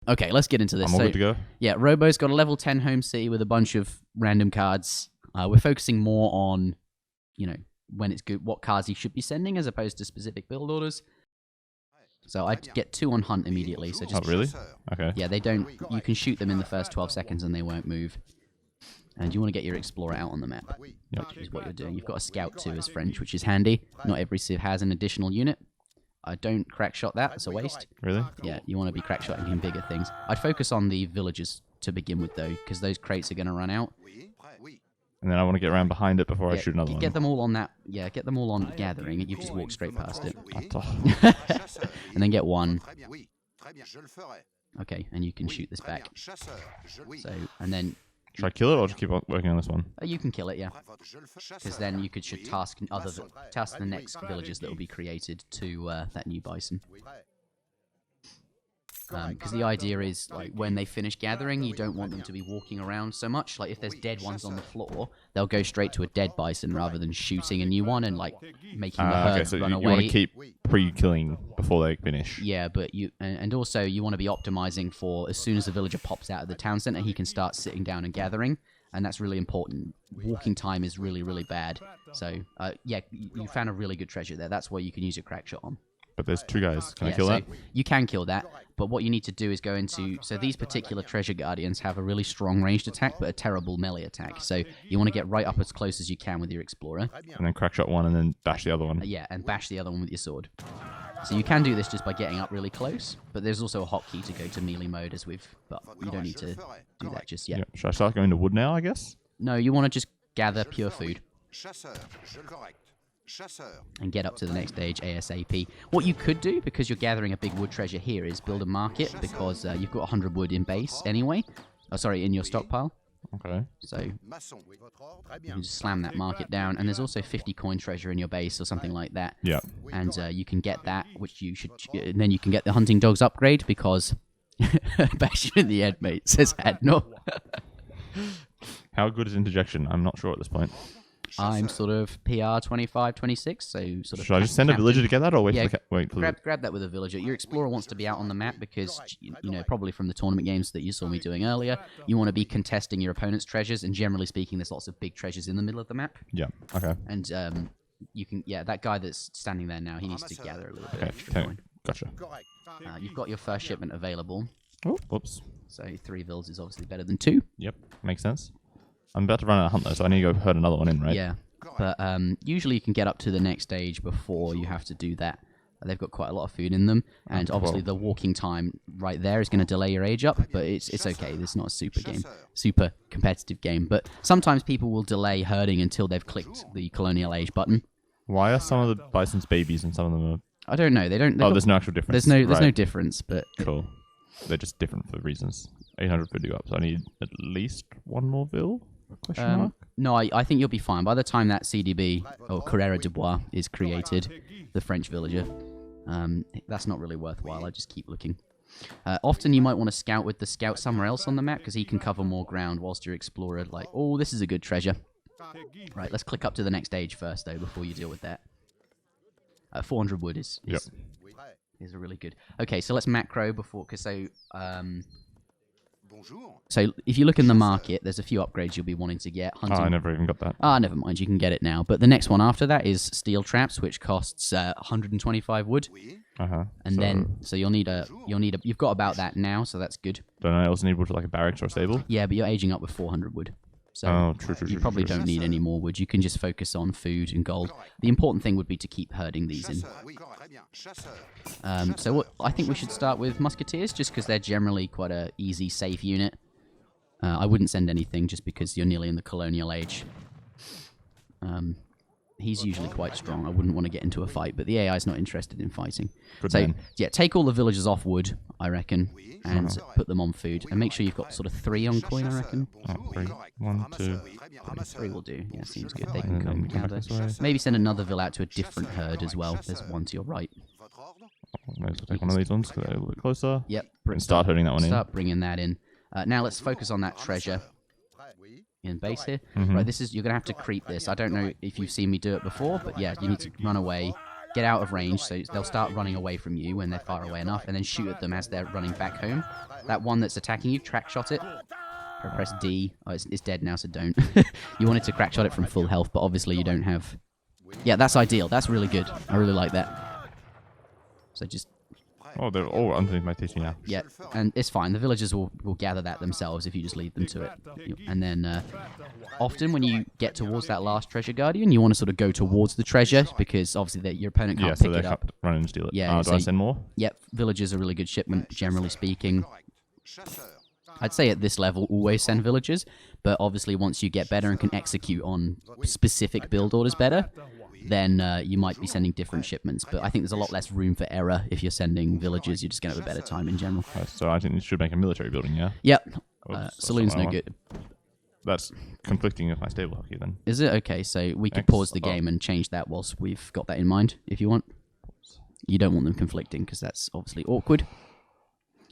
Okay, let's get into this. I'm all good to go. Yeah, Robo's got a level 10 home city with a bunch of random cards. We're focusing more on, when it's good, what cards he should be sending as opposed to specific build orders. So I'd get 2 on Hunt immediately. So just, Oh, really? Okay. Yeah, they don't. You can shoot them in the first 12 seconds and they won't move. And you want to get your Explorer out on the map, which is what you're doing. You've got a Scout too as French, which is handy. Not every civ has an additional unit. I don't crack shot that, it's a waste. Really? Yeah, you want to be crack shotting in bigger things. I'd focus on the villagers to begin with though, because those crates are going to run out. And then I want to get around behind it before I shoot another one. Get them all on that. Yeah, get them all on gathering, and you just walk straight past it. And then get one. Okay, and you can shoot this back. So, and then. Should I kill it or just keep working on this one? You can kill it, yeah. Because then you should task the next villagers that will be created to that new bison. Because the idea is, like, when they finish gathering, you don't want them to be walking around so much. Like, if there's dead ones on the floor, they'll go straight to a dead bison rather than shooting a new one and, like, making the herd run away. You want to keep pre-killing before they finish. Yeah, but and also you want to be optimizing for as soon as the villager pops out of the town center, he can start sitting down and gathering, and that's really important. Walking time is really, really bad. So, yeah, you found a really good treasure there. That's where you can use your crack shot on. But there's 2 guys. Can I kill that? You can kill that, but what you need to do is go into... So these particular treasure guardians have a really strong ranged attack, but a terrible melee attack. So you want to get right up as close as you can with your Explorer. And then crack shot one and then bash the other one. Yeah, and bash the other one with your sword. So you can do this just by getting up really close, but there's also a hotkey to go to melee mode but you don't need to do that just yet. Yeah. Should I start going to wood now, I guess? No, you want to just gather pure food. And get up to the next stage ASAP. What you could do, because you're gathering a big wood treasure here, is build a market, because you've got 100 wood in base anyway. Oh, sorry, in your stockpile. Okay. So you can just slam that market down, and there's also 50 coin treasure in your base or something like that. Yeah. And you can get that, which you should, and then you can get the hunting dogs upgrade, because Bastion in the end, mate, says no. How good is Interjection? I'm not sure at this point. I'm sort of PR 25, 26, so sort of... Should I just send a villager to get that, or wait for grab that with a villager. Your Explorer wants to be out on the map because, probably from the tournament games that you saw me doing earlier, you want to be contesting your opponent's treasures, and generally speaking, there's lots of big treasures in the middle of the map. Yeah, okay. And you can... Yeah, that guy that's standing there now, he needs to gather a little bit of extra coin. Gotcha. You've got your first shipment available. Oh, whoops. So 3 vills is obviously better than 2. Yep, makes sense. I'm about to run out of hunt though, so I need to go herd another one in, right? Yeah, but usually you can get up to the next stage before you have to do that. They've got quite a lot of food in them, and obviously the walking time right there is going to delay your age up, but it's okay. It's not a super competitive game. But sometimes people will delay herding until they've clicked the colonial age button. Why are some of the bisons babies and some of them are... I don't know. They don't. There's no actual difference. There's no difference, but... Cool. They're just different for reasons. 800 food to go up, so I need at least 1 more bill? No, I think you'll be fine. By the time that CDB, or Carrera de Bois, is created, the French villager, that's not really worthwhile. I just keep looking. Often you might want to scout with the scout somewhere else on the map, because he can cover more ground whilst your Explorer, like, oh, this is a good treasure. Right, let's click up to the next stage first, though, before you deal with that. 400 wood is a really good... Okay, so let's macro before... Because So if you look in the market, there's a few upgrades you'll be wanting to get. Hunting. Oh, I never even got that. Never mind, you can get it now. But the next one after that is steel traps, which costs 125 wood. And so you'll need a you've got about that now, so that's good. Don't I also need wood for like a barracks or a stable? Yeah, but you're aging up with 400 wood. So you probably don't need any more wood. You can just focus on food and gold. The important thing would be to keep herding these in. So I think we should start with musketeers, just because they're generally quite a easy, safe unit. I wouldn't send anything just because you're nearly in the colonial age. He's usually quite strong. I wouldn't want to get into a fight, but the AI is not interested in fighting. Yeah, take all the villagers off wood, I reckon, and put them on food. And make sure you've got sort of 3 on coin, I reckon. 3. 1, 2... 3 will do. Yeah, seems good. They can come gather. Maybe send another vill out to a different herd as well. There's one to your right. Might as well take one of these ones, because they're a little bit closer. Yep. And start herding that one in. Start bringing that in. Now let's focus on that treasure. In base here. Right, you're going to have to creep this. I don't know if you've seen me do it before, but yeah, you need to run away, get out of range, so they'll start running away from you when they're far away enough, and then shoot at them as they're running back home. That one that's attacking you, track shot it. Press D. Oh, it's dead now, so don't. You wanted to crack shot it from full health, but obviously you don't have... Yeah, that's ideal. That's really good. I really like that. So just... Oh, they're all underneath my TC now. Yeah, and it's fine. The villagers will gather that themselves if you just lead them to it. And then often when you get towards that last treasure guardian, you want to sort of go towards the treasure because obviously your opponent can't pick it up. Run and steal it. Yeah, do I send more? Yep, villagers are a really good shipment, generally speaking. I'd say at this level, always send villagers, but obviously once you get better and can execute on specific build orders better, then you might be sending different shipments. But I think there's a lot less room for error if you're sending villagers. You're just going to have a better time in general. So I think you should make a military building, yeah? Yep. Oops, Saloon's no good. That's conflicting with my stable hockey then. Is it? Okay, so we could pause the game and change that whilst we've got that in mind, if you want. You don't want them conflicting, because that's obviously awkward.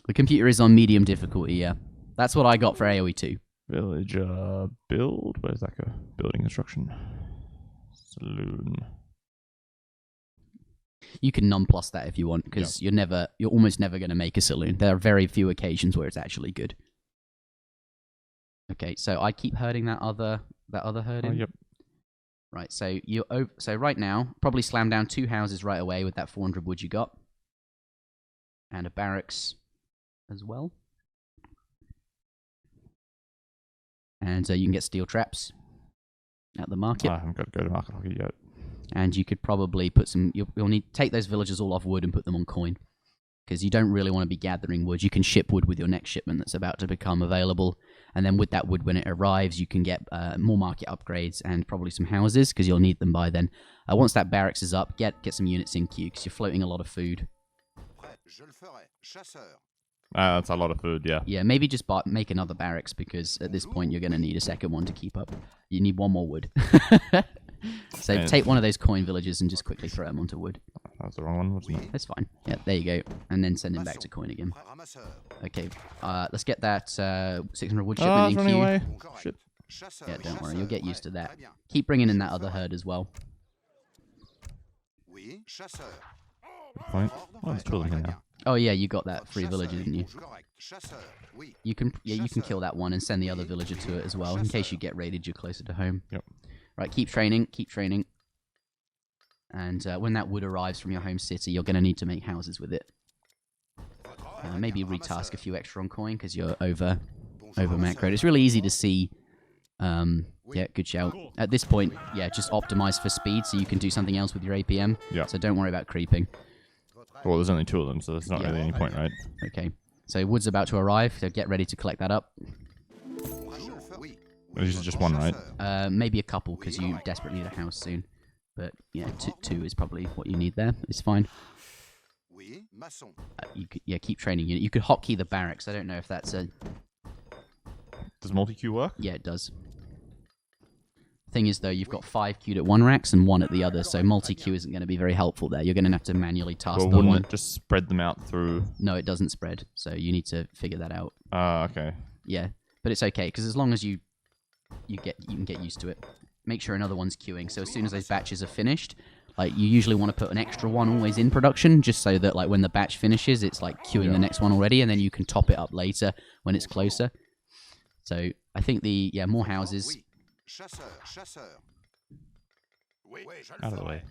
The computer is on medium difficulty, yeah. That's what I got for AoE 2. Villager build? Where's that go? Building instruction. Saloon. You can nonplus that if you want, because you're almost never going to make a saloon. There are very few occasions where it's actually good. Okay, so I keep herding that other herd in. Yep. Right, so so right now, probably slam down 2 houses right away with that 400 wood you got, and a barracks as well. And you can get steel traps at the market. I haven't got to go to market hockey yet. And you could probably put some... You'll need to take those villagers all off wood and put them on coin. Because you don't really want to be gathering wood. You can ship wood with your next shipment that's about to become available. And then with that wood, when it arrives, you can get more market upgrades and probably some houses, because you'll need them by then. Once that barracks is up, get some units in queue, because you're floating a lot of food. That's a lot of food, yeah. Yeah, maybe just make another barracks, because at this point you're going to need a second one to keep up. You need one more wood. So take one of those coin villages and just quickly throw them onto wood. That was the wrong one, wasn't it? That's fine. Yeah, there you go. And then send him back to coin again. Okay, let's get that 600 wood shipment in queue. Away. Shit. Yeah, don't worry. You'll get used to that. Keep bringing in that other herd as well. Point. Oh, it's totally here now. Oh yeah, you got that free villager, didn't you? You can kill that one and send the other villager to it as well, in case you get raided. You're closer to home. Yep. Right, keep training. And when that wood arrives from your home city, you're going to need to make houses with it. Maybe retask a few extra on coin because you're over macroed. It's really easy to see. Yeah, good shout. At this point, yeah, just optimize for speed so you can do something else with your APM. Yeah. So don't worry about creeping. Well, there's only 2 of them, so there's not really any point, right? Okay. So wood's about to arrive, so get ready to collect that up. This is just one, right? Maybe a couple, because you desperately need a house soon. But yeah, two is probably what you need there. It's fine. Keep training. You could hotkey the barracks. I don't know if that's a... Does multi-queue work? Yeah, it does. Thing is, though, you've got 5 queued at one racks and 1 at the other, so multi-queue isn't going to be very helpful there. You're going to have to manually task Well, the wouldn't one. it just spread them out through... No, it doesn't spread, so you need to figure that out. Okay. Yeah, but it's okay, because as long as you can get used to it. Make sure another one's queuing, so as soon as those batches are finished, like, you usually want to put an extra one always in production, just so that, like, when the batch finishes, it's, like, queuing the next one already, and then you can top it up later when it's closer. So, I think more houses... Out of the way.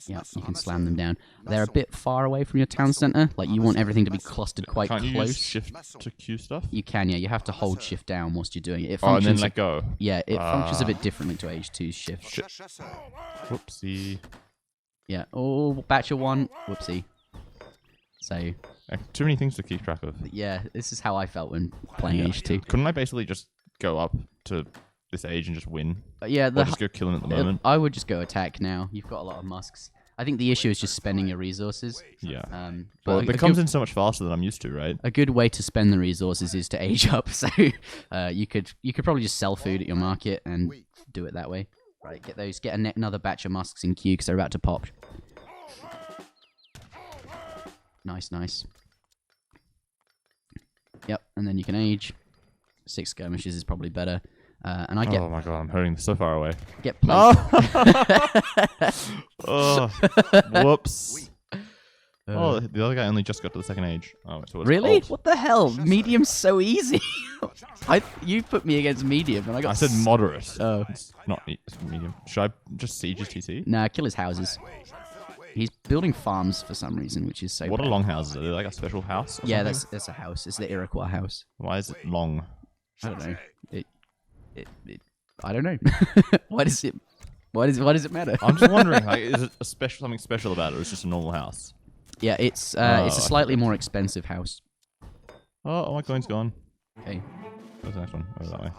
Yeah, you can slam them down. They're a bit far away from your town center. Like, you want everything to be clustered quite Can't close. you use shift to queue stuff? You can, yeah. You have to hold shift down whilst you're doing it. It Oh, and functions then let go. Yeah, it functions a bit differently to H2's shift. Shit. Whoopsie. Yeah. Oh, batch of 1. Whoopsie. So, Too many things to keep track of. yeah, this is how I felt when playing H2. Couldn't I basically just go up to this age and just win? Yeah, Or just go kill him at the moment? I would just go attack now. You've got a lot of musks. I think the issue is just spending your resources. Yeah. But Well, it comes in so much faster than I'm used to, right? a good way to spend the resources is to age up. So you could probably just sell food at your market and do it that way. Right, get another batch of musks in queue because they're about to pop. Nice. Yep, and then you can age. 6 skirmishes is probably better. And I get Oh my god, I'm hurting so far away. get placed. Oh, whoops. Oh, the other guy only just got to the second age. Oh, so it's Really? alt. What the hell? Medium's so easy. You put me against medium, and I got. I said moderate. Oh. It's not it's medium. Should I just siege his TC? Nah, kill his houses. He's building farms for some reason, which is so. What are bad. longhouses? Are they like a special house? Or Yeah, something? that's a house. It's the Iroquois house. Why is it long? I don't know. I don't know. Why does it matter? I'm just wondering, like, is it something special about it, or is it just a normal house? Yeah, it's I a slightly more expensive house. Oh, my coin's gone. Okay. Where's the next one? Over that way.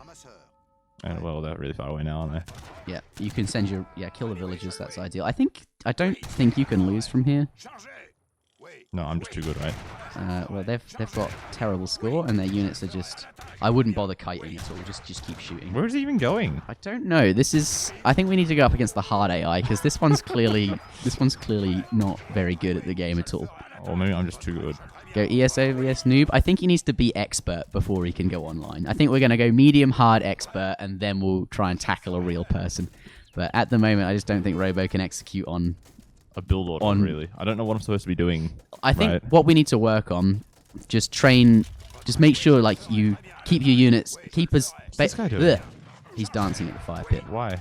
And well, they're really far away now, aren't they? Yeah, you can send your kill the villagers. That's ideal. I don't think you can lose from here. No, I'm just too good, right? Well, they've got terrible score, and their units are just. I wouldn't bother kiting at all. Just keep shooting. Where is he even going? I don't know. I think we need to go up against the hard AI because this one's clearly not very good at the game at all. Or maybe I'm just too good. Go ESO vs noob. I think he needs to be expert before he can go online. I think we're going to go medium, hard, expert, and then we'll try and tackle a real person. But at the moment, I just don't think Robo can execute on A build order, really. I don't know what I'm supposed to be doing. I think right? what we need to work on, just make sure like you keep your units, keep us. What's this guy doing? He's dancing at the fire pit Why?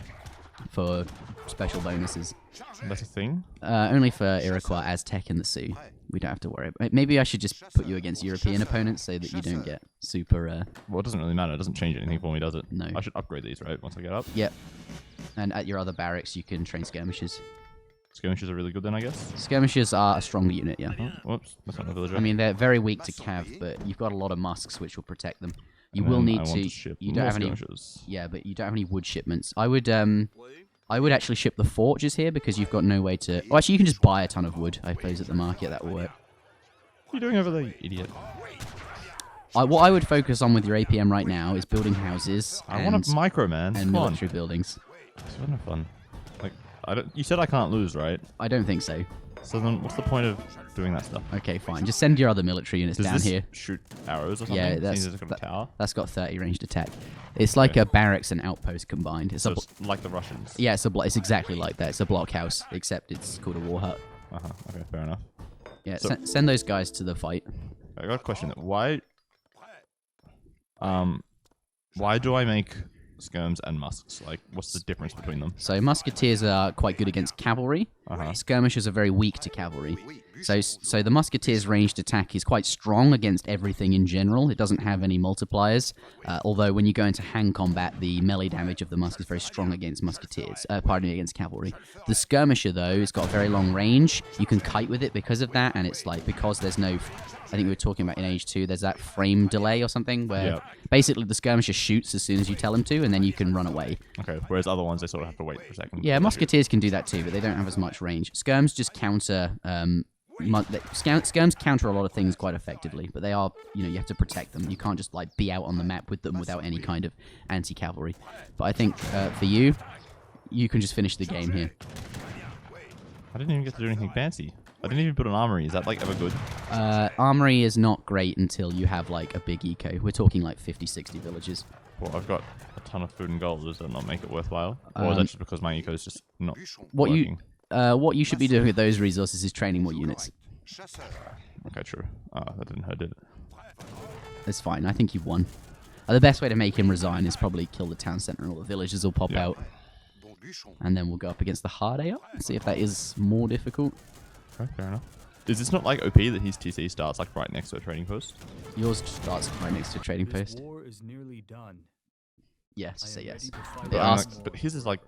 for special bonuses. That's a thing? Only for Iroquois, Aztec, and the Sioux. We don't have to worry. Maybe I should just put you against European opponents so that you don't get super. Well, it doesn't really matter. It doesn't change anything for me, does it? No. I should upgrade these, right? Once I get up. Yep. And at your other barracks, you can train skirmishers. Skirmishes are really good then, I guess. Skirmishers are a stronger unit, yeah. Oh, whoops. That's not a villager. I mean, they're very weak to cav, but you've got a lot of musks which will protect them. You will need to. Ship You don't have any. skirmishes. Yeah, but you don't have any wood shipments. I would actually ship the forges here because you've got no way to. Well, actually, you can just buy a ton of wood. I suppose at the market that will work. What are you doing over there, you idiot? What I would focus on with your APM right now is building houses. I want a micro, man. and Come on. military buildings. It's not fun. Like, you said I can't lose, right? I don't think so. So then, what's the point of doing that stuff? Okay, fine. Just send your other military units Does down this here. shoot arrows or something? Yeah, Seems as it's got a tower. That's got 30 ranged attack. It's like a barracks and outpost combined. It's So it's like the Russians. yeah, it's exactly like that. It's a blockhouse, except it's called a war hut. Okay, fair enough. Yeah, So- send those guys to the fight. I got a question. Why do I make skirms and musks? Like, what's the difference between them? So musketeers are quite good against cavalry. Skirmishers are very weak to cavalry. So the musketeers' ranged attack is quite strong against everything in general. It doesn't have any multipliers. Although when you go into hand combat, the melee damage of the musk is very strong against musketeers. Against cavalry. The skirmisher though, it's got a very long range. You can kite with it because of that, and it's like because there's no. I think we were talking about in Age 2, there's that frame delay or something where basically the skirmisher shoots as soon as you tell him to, and then you can run away. Okay, whereas other ones, they sort of have to wait for a second. Yeah, musketeers can do that too, but they don't have as much range. Skirms just counter. Skirms counter a lot of things quite effectively, but they are, you have to protect them. You can't just like be out on the map with them without any kind of anti-cavalry. But I think for you can just finish the game here. I didn't even get to do anything fancy. I didn't even put an armory. Is that like ever good? Armory is not great until you have like a big eco. We're talking like 50, 60 villages. Well, I've got a ton of food and gold. Does that not make it worthwhile? Or is that just because my eco is just not working? What you should be doing with those resources is training more units. Okay, true. That didn't hurt, did it? That's fine. I think you've won. The best way to make him resign is probably kill the town center and all the villagers will pop out. And then we'll go up against the hard AI and see if that is more difficult. Okay, fair enough. Is this not like OP that his TC starts like right next to a trading post? Yours starts right next to a trading post. War is nearly done. Yes, say yes. But his is like...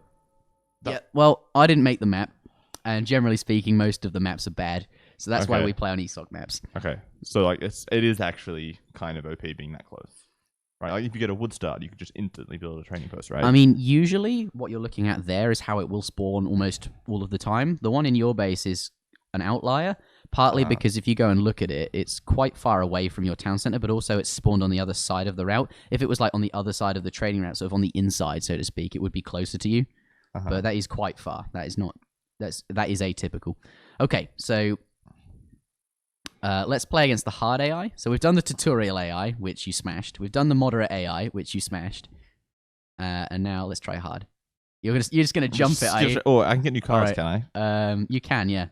Yeah, well, I didn't make the map. And generally speaking, most of the maps are bad. So that's why we play on ESOC maps. Okay, so like it is actually kind of OP being that close. Right, like if you get a wood start, you could just instantly build a training post, right? I mean, usually what you're looking at there is how it will spawn almost all of the time. The one in your base is an outlier, partly because if you go and look at it, it's quite far away from your town center, but also it's spawned on the other side of the route. If it was like on the other side of the trading route, sort of on the inside, so to speak, it would be closer to you. But that is quite far. That is atypical. Okay, so let's play against the hard AI. So we've done the tutorial AI, which you smashed. We've done the moderate AI, which you smashed. And now let's try hard. You're just gonna jump it, are you? Oh, I can get new cards, Alright. can I? You can, yeah.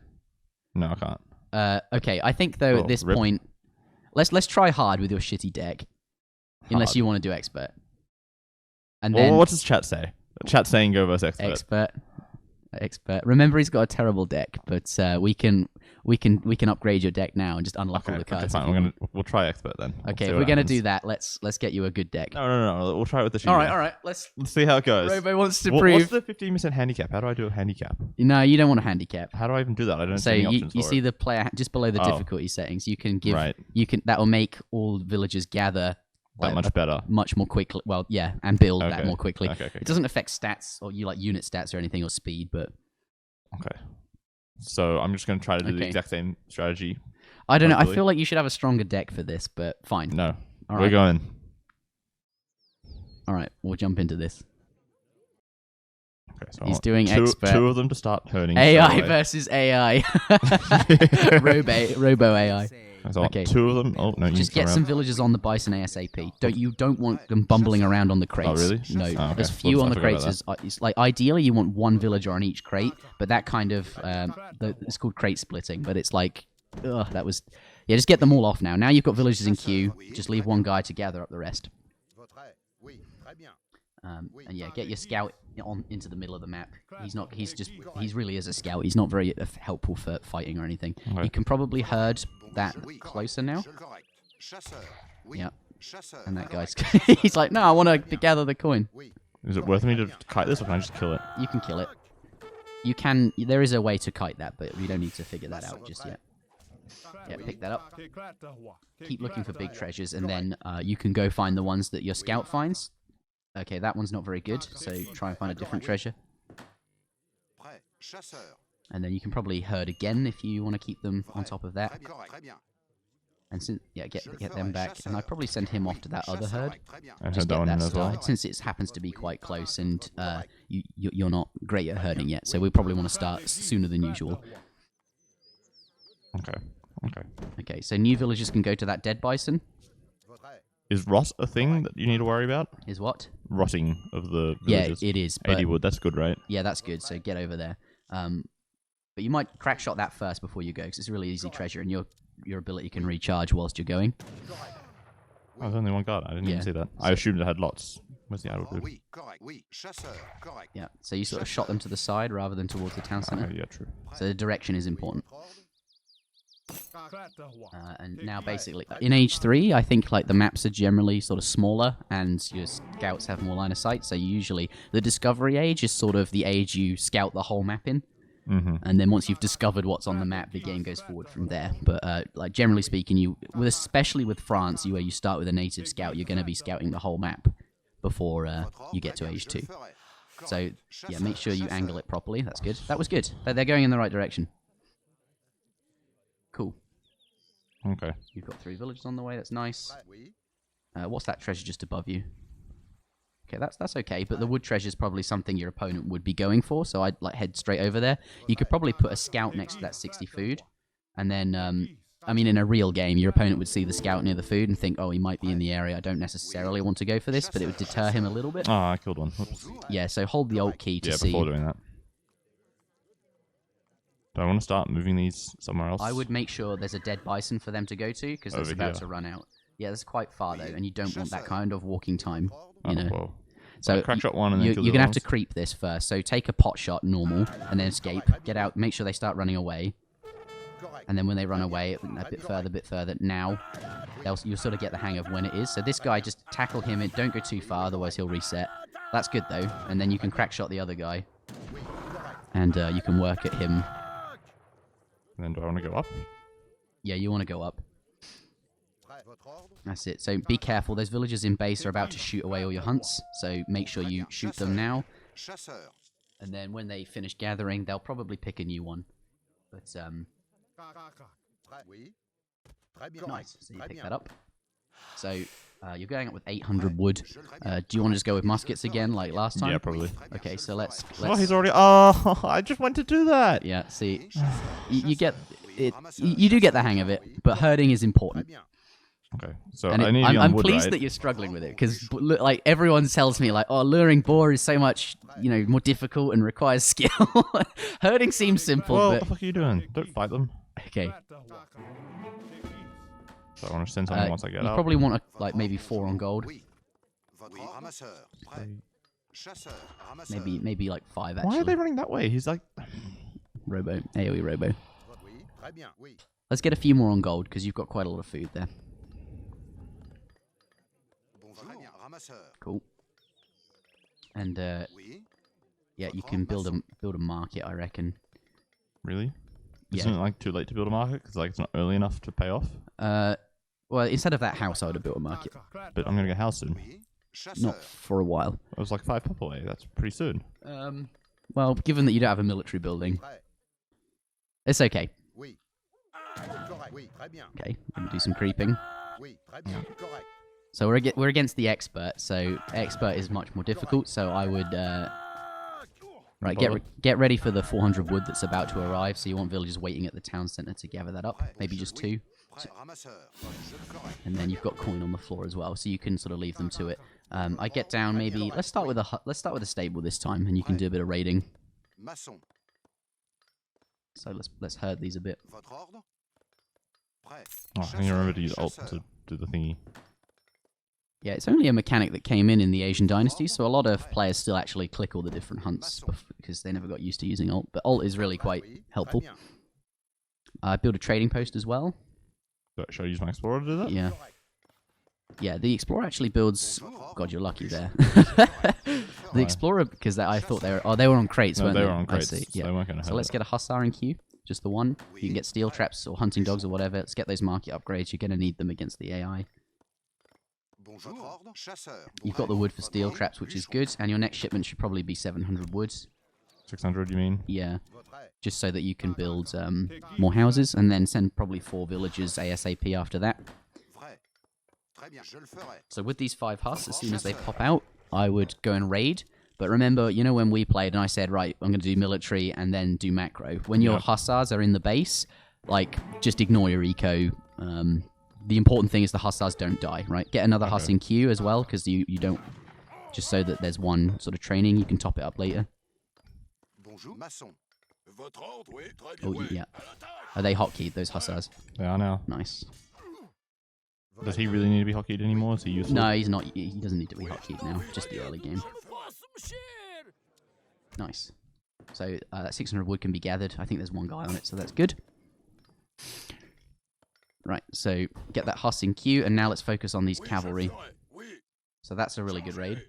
No, I can't. Okay, I think though at this point, let's try hard with your shitty deck, unless you want to do expert. And then what does chat say? Chat saying go versus expert. Expert. Remember, he's got a terrible deck, but we can upgrade your deck now and just unlock all the cards. Okay, fine. We'll try expert then. Okay, if we're gonna do that, let's get you a good deck. No. We'll try it with the shield. All right. Let's see how it goes. Robo wants to prove. What's the 15% handicap? How do I do a handicap? No, you don't want a handicap. How do I even do that? I don't So see any options you for see it. the player just below the difficulty settings. You can give. Right. That will make all villagers gather. That much better. Much more quickly. Well, yeah, and build that more quickly. Okay. It doesn't affect stats or unit stats or anything or speed, but. Okay. So I'm just going to try to do the exact same strategy. I don't know. I feel like you should have a stronger deck for this, but fine. No. All We're going. All right. We'll jump into this. Okay, so he's doing expert. Two of them to start hurting. AI versus AI. Robo AI. So okay. Two of them. Oh no! Just get some villagers on the bison ASAP. You don't want them bumbling around on the crates. Oh really? No. Oh, okay. There's few on the crates. It's like ideally you want one villager on each crate, but that kind of it's called crate splitting. But it's like, just get them all off now. Now you've got villagers in queue. Just leave one guy to gather up the rest. And yeah, get your scout into the middle of the map. He's really is a scout. He's not very helpful for fighting or anything. Okay. You can probably herd that closer now. Yeah. And that guy's he's like, no, I want to gather the coin. Is it worth me to kite this, or can I just kill it? You can kill it. You can. There is a way to kite that, but we don't need to figure that out just yet. Yeah, pick that up. Keep looking for big treasures, and then you can go find the ones that your scout finds. Okay, that one's not very good, so try and find a different treasure. And then you can probably herd again if you want to keep them on top of that. And get them back. And I'd probably send him off to that other herd. Just get that started, since it happens to be quite close, and you're not great at herding yet, so we probably want to start sooner than usual. Okay, so new villagers can go to that dead bison. Is rot a thing that you need to worry about? Is what? Rotting of the villagers. Yeah, it is. 80 wood, that's good, right? Yeah, that's good, so get over there. But you might crack shot that first before you go, because it's a really easy treasure, and your ability can recharge whilst you're going. Oh, there's only one guard. I didn't even see that. I assumed it had lots. Where's the idle dude? Yeah, so you sort of shot them to the side rather than towards the town center. Yeah, true. So the direction is important. And now basically, in Age 3, I think like the maps are generally sort of smaller and your scouts have more line of sight, so usually the Discovery Age is sort of the age you scout the whole map in. And then once you've discovered what's on the map, the game goes forward from there. But like generally speaking, especially with France, where you start with a native scout, you're going to be scouting the whole map before you get to Age 2. So yeah, make sure you angle it properly. That's good. That was good. They're going in the right direction. Cool. Okay. You've got 3 villages on the way. That's nice. What's that treasure just above you? Okay, that's okay. But the wood treasure is probably something your opponent would be going for. So I'd like head straight over there. You could probably put a scout next to that 60 food, and then I mean, in a real game, your opponent would see the scout near the food and think, oh, he might be in the area. I don't necessarily want to go for this, but it would deter him a little bit. Oh, I killed one. Oops. Yeah. So hold the Alt key to see. Yeah, before doing that. Do I want to start moving these somewhere else? I would make sure there's a dead bison for them to go to, because it's about to run out. Yeah, that's quite far, though, and you don't want that kind of walking time, you know. Well. So crack shot one and then you're going to have to creep this first. So take a pot shot, normal, and then escape. Get out, make sure they start running away. And then when they run away, a bit further, now, you'll sort of get the hang of when it is. So this guy, just tackle him, don't go too far, otherwise he'll reset. That's good, though. And then you can crack shot the other guy. And you can work at him. And then do I want to go up? Yeah, you want to go up. That's it. So be careful. Those villagers in base are about to shoot away all your hunts. So make sure you shoot them now. And then when they finish gathering, they'll probably pick a new one. But, nice. So you pick that up. So you're going up with 800 wood. Do you want to just go with muskets again, like last time? Yeah, probably. Okay, so let's... Oh, he's already... Oh, I just went to do that. Yeah, see, you get it. You do get the hang of it, but herding is important. Okay, so And I need to be on I'm wood, pleased right? that you're struggling with it because like everyone tells me like, oh, luring boar is so much more difficult and requires skill. Herding seems simple, Well, what but the fuck are you doing? Don't fight them. okay. So I want to send something once I get You up. probably want like maybe 4 on gold, maybe like 5 actually. Why are they running that way? He's like... Robo, AoE Robo. Let's get a few more on gold because you've got quite a lot of food there. Cool. And yeah, you can build a market, I reckon. Really? Yeah. Isn't it like too late to build a market? Because like it's not early enough to pay off? Well, instead of that house, I would have built a market. But I'm going to get a house soon. Not for a while. It was like 5 pop away. That's pretty soon. Well, given that you don't have a military building, it's okay. Okay, gonna do some creeping. So we're against the expert. So expert is much more difficult. So I would right get ready for the 400 wood that's about to arrive. So you want villagers waiting at the town center to gather that up. Maybe just 2. And then you've got coin on the floor as well, so you can sort of leave them to it. I get down maybe. Let's start with a stable this time, and you can do a bit of raiding. So let's herd these a bit. Oh, I think I remember to use alt to do the thingy. Yeah, it's only a mechanic that came in the Asian dynasty, so a lot of players still actually click all the different hunts because they never got used to using alt. But alt is really quite helpful. I build a trading post as well. Should I use my explorer to do that? Yeah. Yeah, the explorer actually builds. God, you're lucky there. The explorer, because I thought they were on crates, weren't they? They were on crates. I see. Yeah. They weren't gonna So let's get a hussar in queue. Just the one. You can get steel traps or hunting dogs or whatever. Let's get those market upgrades. You're going to need them against the AI. You've got the wood for steel traps, which is good. And your next shipment should probably be 700 wood. 600, you mean? Yeah. Just so that you can build more houses and then send probably 4 villagers ASAP after that. So with these 5 husks, as soon as they pop out, I would go and raid. But remember, you know when we played and I said, right, I'm going to do military and then do macro. When your hussars are in the base, like, just ignore your eco. The important thing is the hussars don't die, right? Get another huss in queue as well, because you don't... Just so that there's one sort of training, you can top it up later. Oh, yeah. Are they hotkeyed, those hussars? They are now. Nice. Does he really need to be hotkeyed anymore? Is he useful? No, he's not. He doesn't need to be hotkeyed now. Just the early game. Nice. So that 600 wood can be gathered. I think there's 1 guy on it, so that's good. Right, so get that huss in queue, and now let's focus on these cavalry. So that's a really good raid.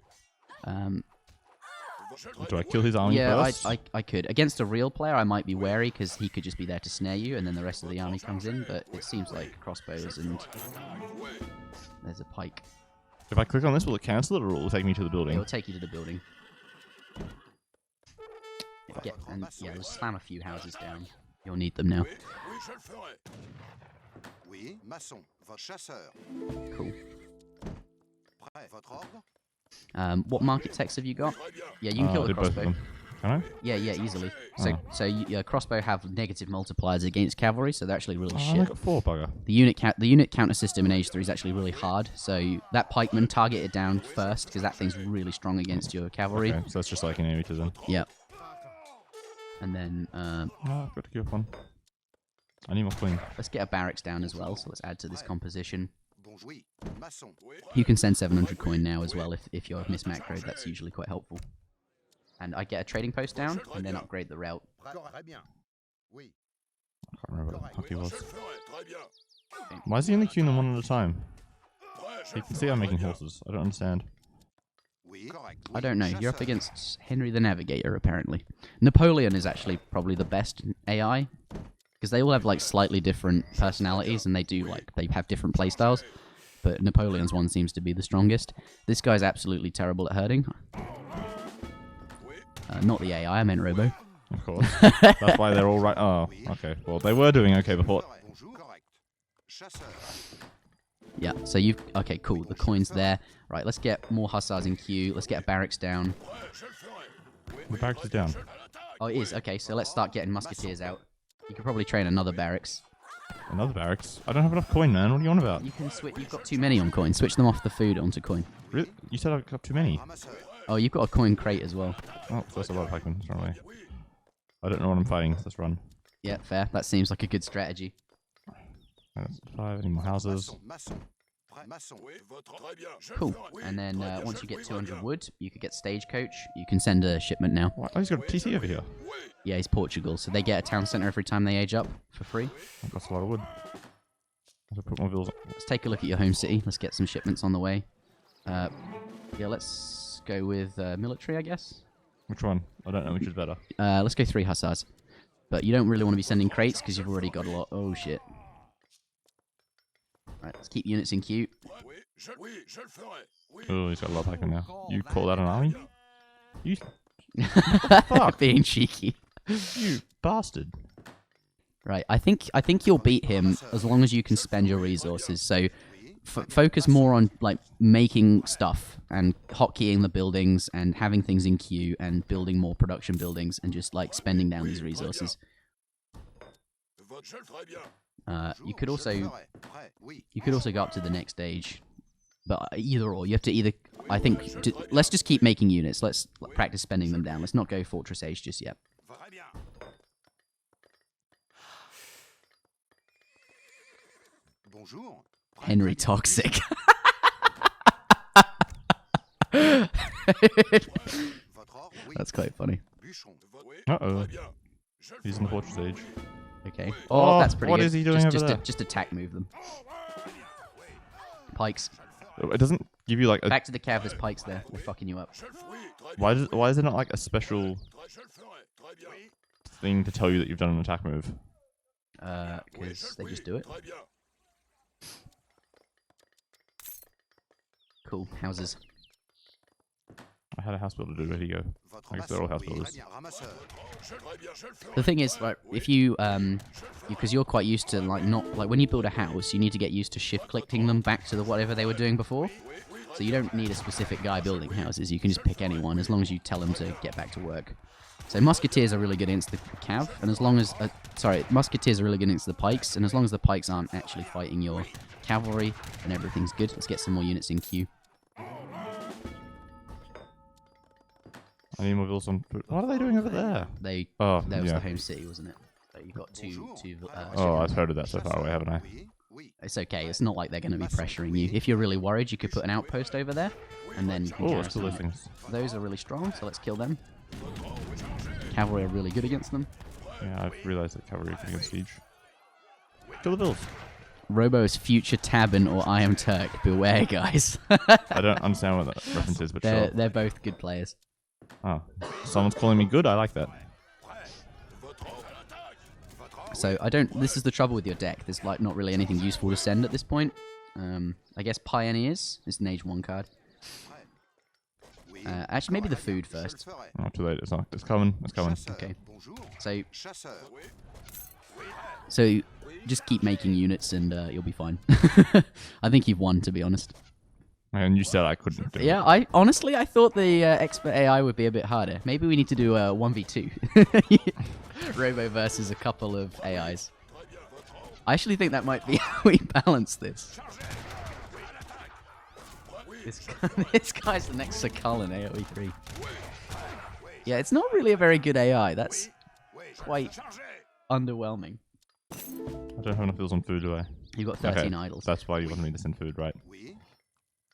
Do I kill his army first? Yeah, I could. Against a real player, I might be wary, because he could just be there to snare you, and then the rest of the army comes in, but it seems like crossbows and... There's a pike. If I click on this, will it cancel it, or will it take me to the building? It will take you to the building. Yeah, just slam a few houses down. You'll need them now. Cool. What market text have you got? Yeah, you can kill the crossbow. Can I? Yeah, easily. So your crossbow have negative multipliers against cavalry, so they're actually really shit. I got 4, bugger. The unit counter system in Age 3 is actually really hard. So that pikeman, target it down first, because that thing's really strong against your cavalry. Okay, so that's just like an AoE to them. Yep. And then I've got to give one. I need more queen. Let's get a barracks down as well. So let's add to this composition. You can send 700 coin now as well if you're mismacroed. That's usually quite helpful. And I get a trading post down and then upgrade the route. I can't remember what the fuck he was. Okay. Why is he only queuing them 1 at a time? You can see I'm making horses. I don't understand. I don't know. You're up against Henry the Navigator, apparently. Napoleon is actually probably the best AI. Because they all have like slightly different personalities and they have different playstyles. But Napoleon's one seems to be the strongest. This guy's absolutely terrible at herding. Not the AI, I meant Robo. Of course. That's why they're all right. Oh, okay. Well, they were doing okay before. Yeah, so okay, cool. The coin's there. Right, let's get more hussars in queue. Let's get a barracks down. The barracks is down. Oh, it is. Okay, so let's start getting musketeers out. You could probably train another barracks. Another barracks. I don't have enough coin, man. What are you on about? You can switch. You've got too many on coin. Switch them off the food onto coin. Really? You said I've got too many. Oh, you've got a coin crate as well. Oh, first of all, Pac-Man. Let's run away. I don't know what I'm fighting. Let's run. Yeah, fair. That seems like a good strategy. That's 5. Any more houses? Cool. And then once you get 200 wood, you could get stagecoach. You can send a shipment now. What? Oh, he's got a TC over here. Yeah, he's Portugal, so they get a town centre every time they age up for free. That's a lot of wood. I'll put more villas. Let's take a look at your home city. Let's get some shipments on the way. Yeah, let's go with military, I guess. Which one? I don't know which is better. Let's go 3 hussars. But you don't really want to be sending crates because you've already got a lot. Oh, shit. Right, let's keep units in queue. Oh, he's got a lot of Pac-Man now. You call that an army? You Fuck. Being cheeky. You bastard. Right, I think you'll beat him as long as you can spend your resources. So focus more on like making stuff and hotkeying the buildings and having things in queue and building more production buildings and just like spending down these resources. You could also go up to the next stage, but either or. You have to either. I think let's just keep making units. Let's practice spending them down. Let's not go Fortress Age just yet. Henry Toxic. That's quite funny. Uh-oh. He's in the Fortress Age. Okay. Oh, that's pretty what good. What is he doing over there? Just attack move them. Pikes. It doesn't give you like a... Back to the cav, there's pikes there. They're fucking you up. Why is there not like a special thing to tell you that you've done an attack move? Because they just do it. Cool. Houses. I had a house builder do. Where'd he go? I guess they're all house builders. The thing is, right, if you, because you're quite used to, like, not, like, when you build a house, you need to get used to shift-clicking them back to whatever they were doing before. So you don't need a specific guy building houses. You can just pick anyone, as long as you tell them to get back to work. So musketeers are really good against the cav, and as long as, musketeers are really good against the pikes, and as long as the pikes aren't actually fighting your cavalry, then everything's good. Let's get some more units in queue. I need more villas on foot. What are they doing over there? That was the home city, wasn't it? So you got two oh, I've heard of that so far away, haven't I? It's okay. It's not like they're going to be pressuring you. If you're really worried, you could put an outpost over there, and then you can let's kill those things. Those are really strong, so let's kill them. Cavalry are really good against them. Yeah, I've realised that cavalry can against siege. Kill the vills. Robo's future Tabin or I Am Turk. Beware, guys. I don't understand what that reference is, but sure. They're both good players. Oh, someone's calling me good? I like that. So this is the trouble with your deck. There's like not really anything useful to send at this point. I guess Pioneers is an Age 1 card. Actually, maybe the food first. Oh, too late. It's not. It's coming. It's coming. Okay. So just keep making units and you'll be fine. I think you've won, to be honest. And you said I couldn't do it. Yeah, I thought the EscapeAoE would be a bit harder. Maybe we need to do a 1v2. Robo versus a couple of AIs. I actually think that might be how we balance this. This guy's the next Sakal in AoE 3. Yeah, it's not really a very good AI. That's quite underwhelming. I don't have enough vills on food, do I? You've got 13 idols. That's why you wanted me to send food, right?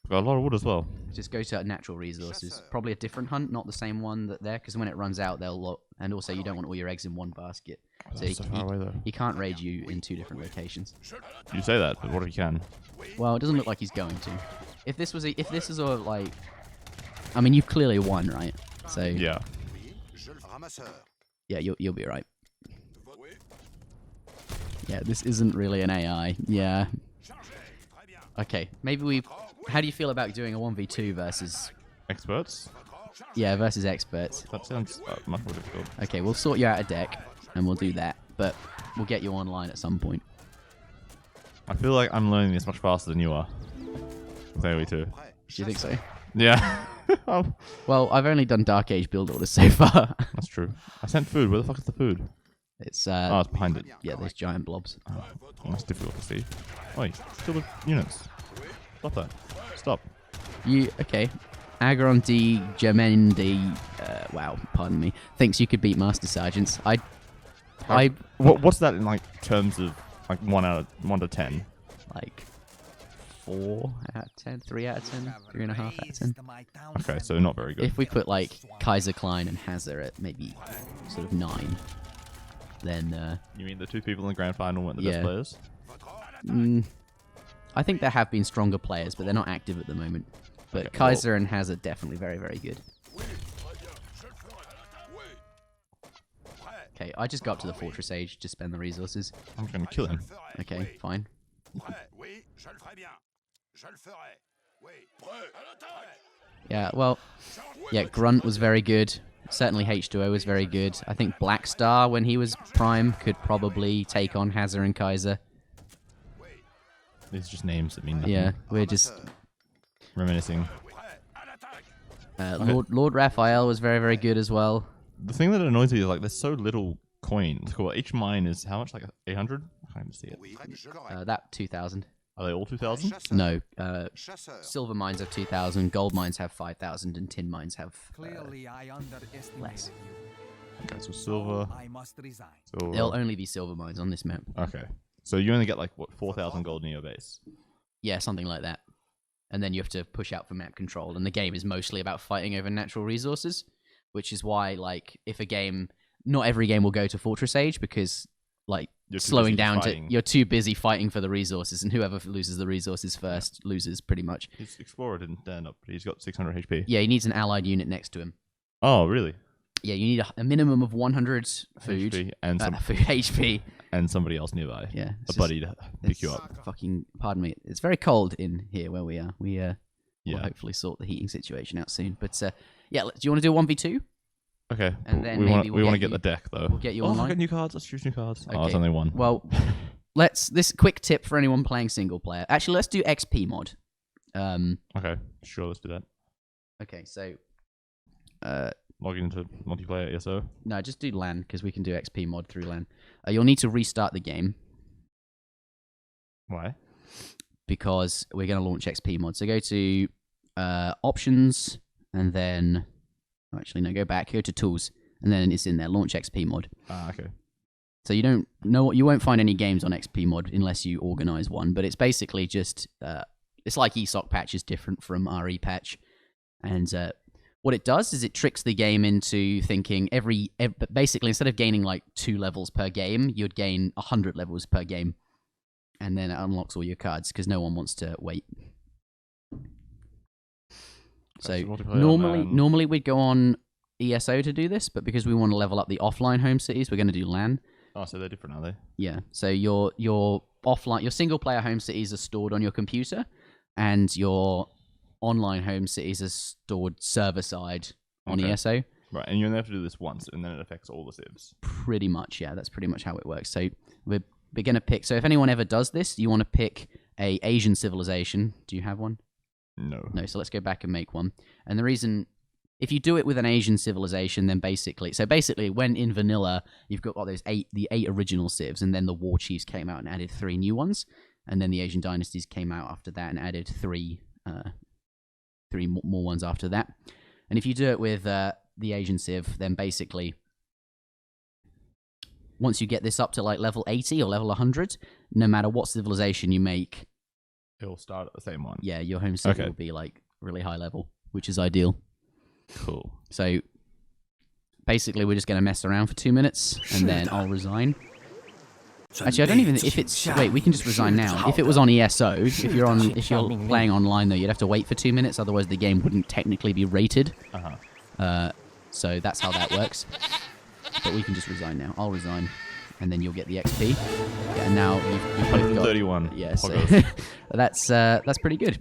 Got a lot of wood as well. Just go to natural resources. Probably a different hunt, not the same one because when it runs out, they'll look. And also, you don't want all your eggs in one basket. So he can't raid you in 2 different locations. You say that, but what if he can? Well, it doesn't look like he's going to. If this is like, I mean, you've clearly won, right? So yeah, you'll be right. Yeah, this isn't really an AI. Yeah. Okay, maybe we. How do you feel about doing a 1v2 versus experts? Yeah, versus experts. That sounds much more difficult. Okay, we'll sort you out a deck, and we'll do that. But we'll get you online at some point. I feel like I'm learning this much faster than you are. With AoE 2. Do you think so? Yeah. Well, I've only done Dark Age build orders so far. That's true. I sent food. Where the fuck is the food? It's Oh, it's behind it. yeah, those giant blobs. Oh, that's difficult to see. Oi, still the units. Stop that. Stop. Okay? Agron D Germendi, wow, pardon me, thinks you could beat Master Sergeants. What's that in like terms of like 1 to 10? Like 4 out of 10, 3 out of 10, 3.5 out of 10. Okay, so not very good. If we put like Kaiser Klein and Hazard at maybe sort of 9, then You mean the 2 people in the grand final weren't the best Yeah. players? I think there have been stronger players, but they're not active at the moment. But Okay, Kaiser and Hazard definitely very, very good. Okay, I just go up to the Fortress Age to spend the resources. I'm gonna kill him. Okay, fine. Yeah, well, yeah, Grunt was very good. Certainly H2O was very good. I think Black Star, when he was prime, could probably take on Hazard and Kaiser. These are just names that mean nothing. Yeah, we're just... Reminiscing. Lord Raphael was very, very good as well. The thing that annoys me is like there's so little coins. Cool. Each mine is how much? Like 800? I can't even see it. That 2,000. Are they all 2,000? No, silver mines have 2,000, gold mines have 5,000, and tin mines have less. Okay, so silver. There'll only be silver mines on this map. Okay. So you only get like what 4,000 gold in your base. Yeah, something like that. And then you have to push out for map control, and the game is mostly about fighting over natural resources, which is why, like, if a game, not every game will go to Fortress Age because, like, slowing down to you're too busy fighting for the resources, and whoever loses the resources first loses pretty much. His explorer didn't stand up, but he's got 600 HP. Yeah, he needs an allied unit next to him. Oh, really? Yeah, you need a minimum of 100 food HP and food HP. And somebody else nearby. Yeah, a buddy to pick you up. Fucking, pardon me. It's very cold in here where we are. We'll Yeah. hopefully sort the heating situation out soon. But yeah, do you want to do a 1v2? Okay. And then we maybe want to get the deck though. We'll get you online. I got new cards. Let's choose new cards. Okay. Oh, it's only one. Well, this quick tip for anyone playing single player. Actually, let's do XP mod. Okay, sure. Let's do that. Okay, so Log into multiplayer ESO. no, just do LAN because we can do XP mod through LAN. You'll need to restart the game Why? because we're going to launch XP mod. So go to options and then actually no, go back, go to tools, and then it's in there, launch XP mod. Ah, okay. So you don't know what you won't find any games on XP mod unless you organize one, but it's basically just it's like ESOC patch is different from RE patch, and what it does is it tricks the game into thinking basically instead of gaining like 2 levels per game, you'd gain 100 levels per game, and then it unlocks all your cards because no one wants to wait. So normally we'd go on ESO to do this, but because we want to level up the offline home cities, we're going to do LAN. Oh, so they're different, are they? Yeah. So your offline, your single player home cities are stored on your computer, and your online home cities are stored server side on ESO. Right, and you only have to do this once, and then it affects all the civs. Pretty much, yeah. That's pretty much how it works. So we're going to pick. So if anyone ever does this, you want to pick a Asian civilization. Do you have one? No. No. So let's go back and make one. And the reason, if you do it with an Asian civilization, then basically, when in vanilla, you've got the 8 original civs, and then the war chiefs came out and added 3 new ones, and then the Asian dynasties came out after that and added 3 more ones after that. And if you do it with the Asian civ, then basically, once you get this up to like level 80 or level 100, no matter what civilization you make, it'll start at the same one. Yeah, your home civ will be like really high level, which is ideal. Cool. So basically, we're just going to mess around for 2 minutes, and then I'll resign. Actually, I don't even. If it's wait, we can just resign now. If it was on ESO, if you're playing online though, you'd have to wait for 2 minutes. Otherwise, the game wouldn't technically be rated. So that's how that works. But we can just resign now. I'll resign, and then you'll get the XP. Yeah, and now you've both got 31. Yeah, so that's pretty good.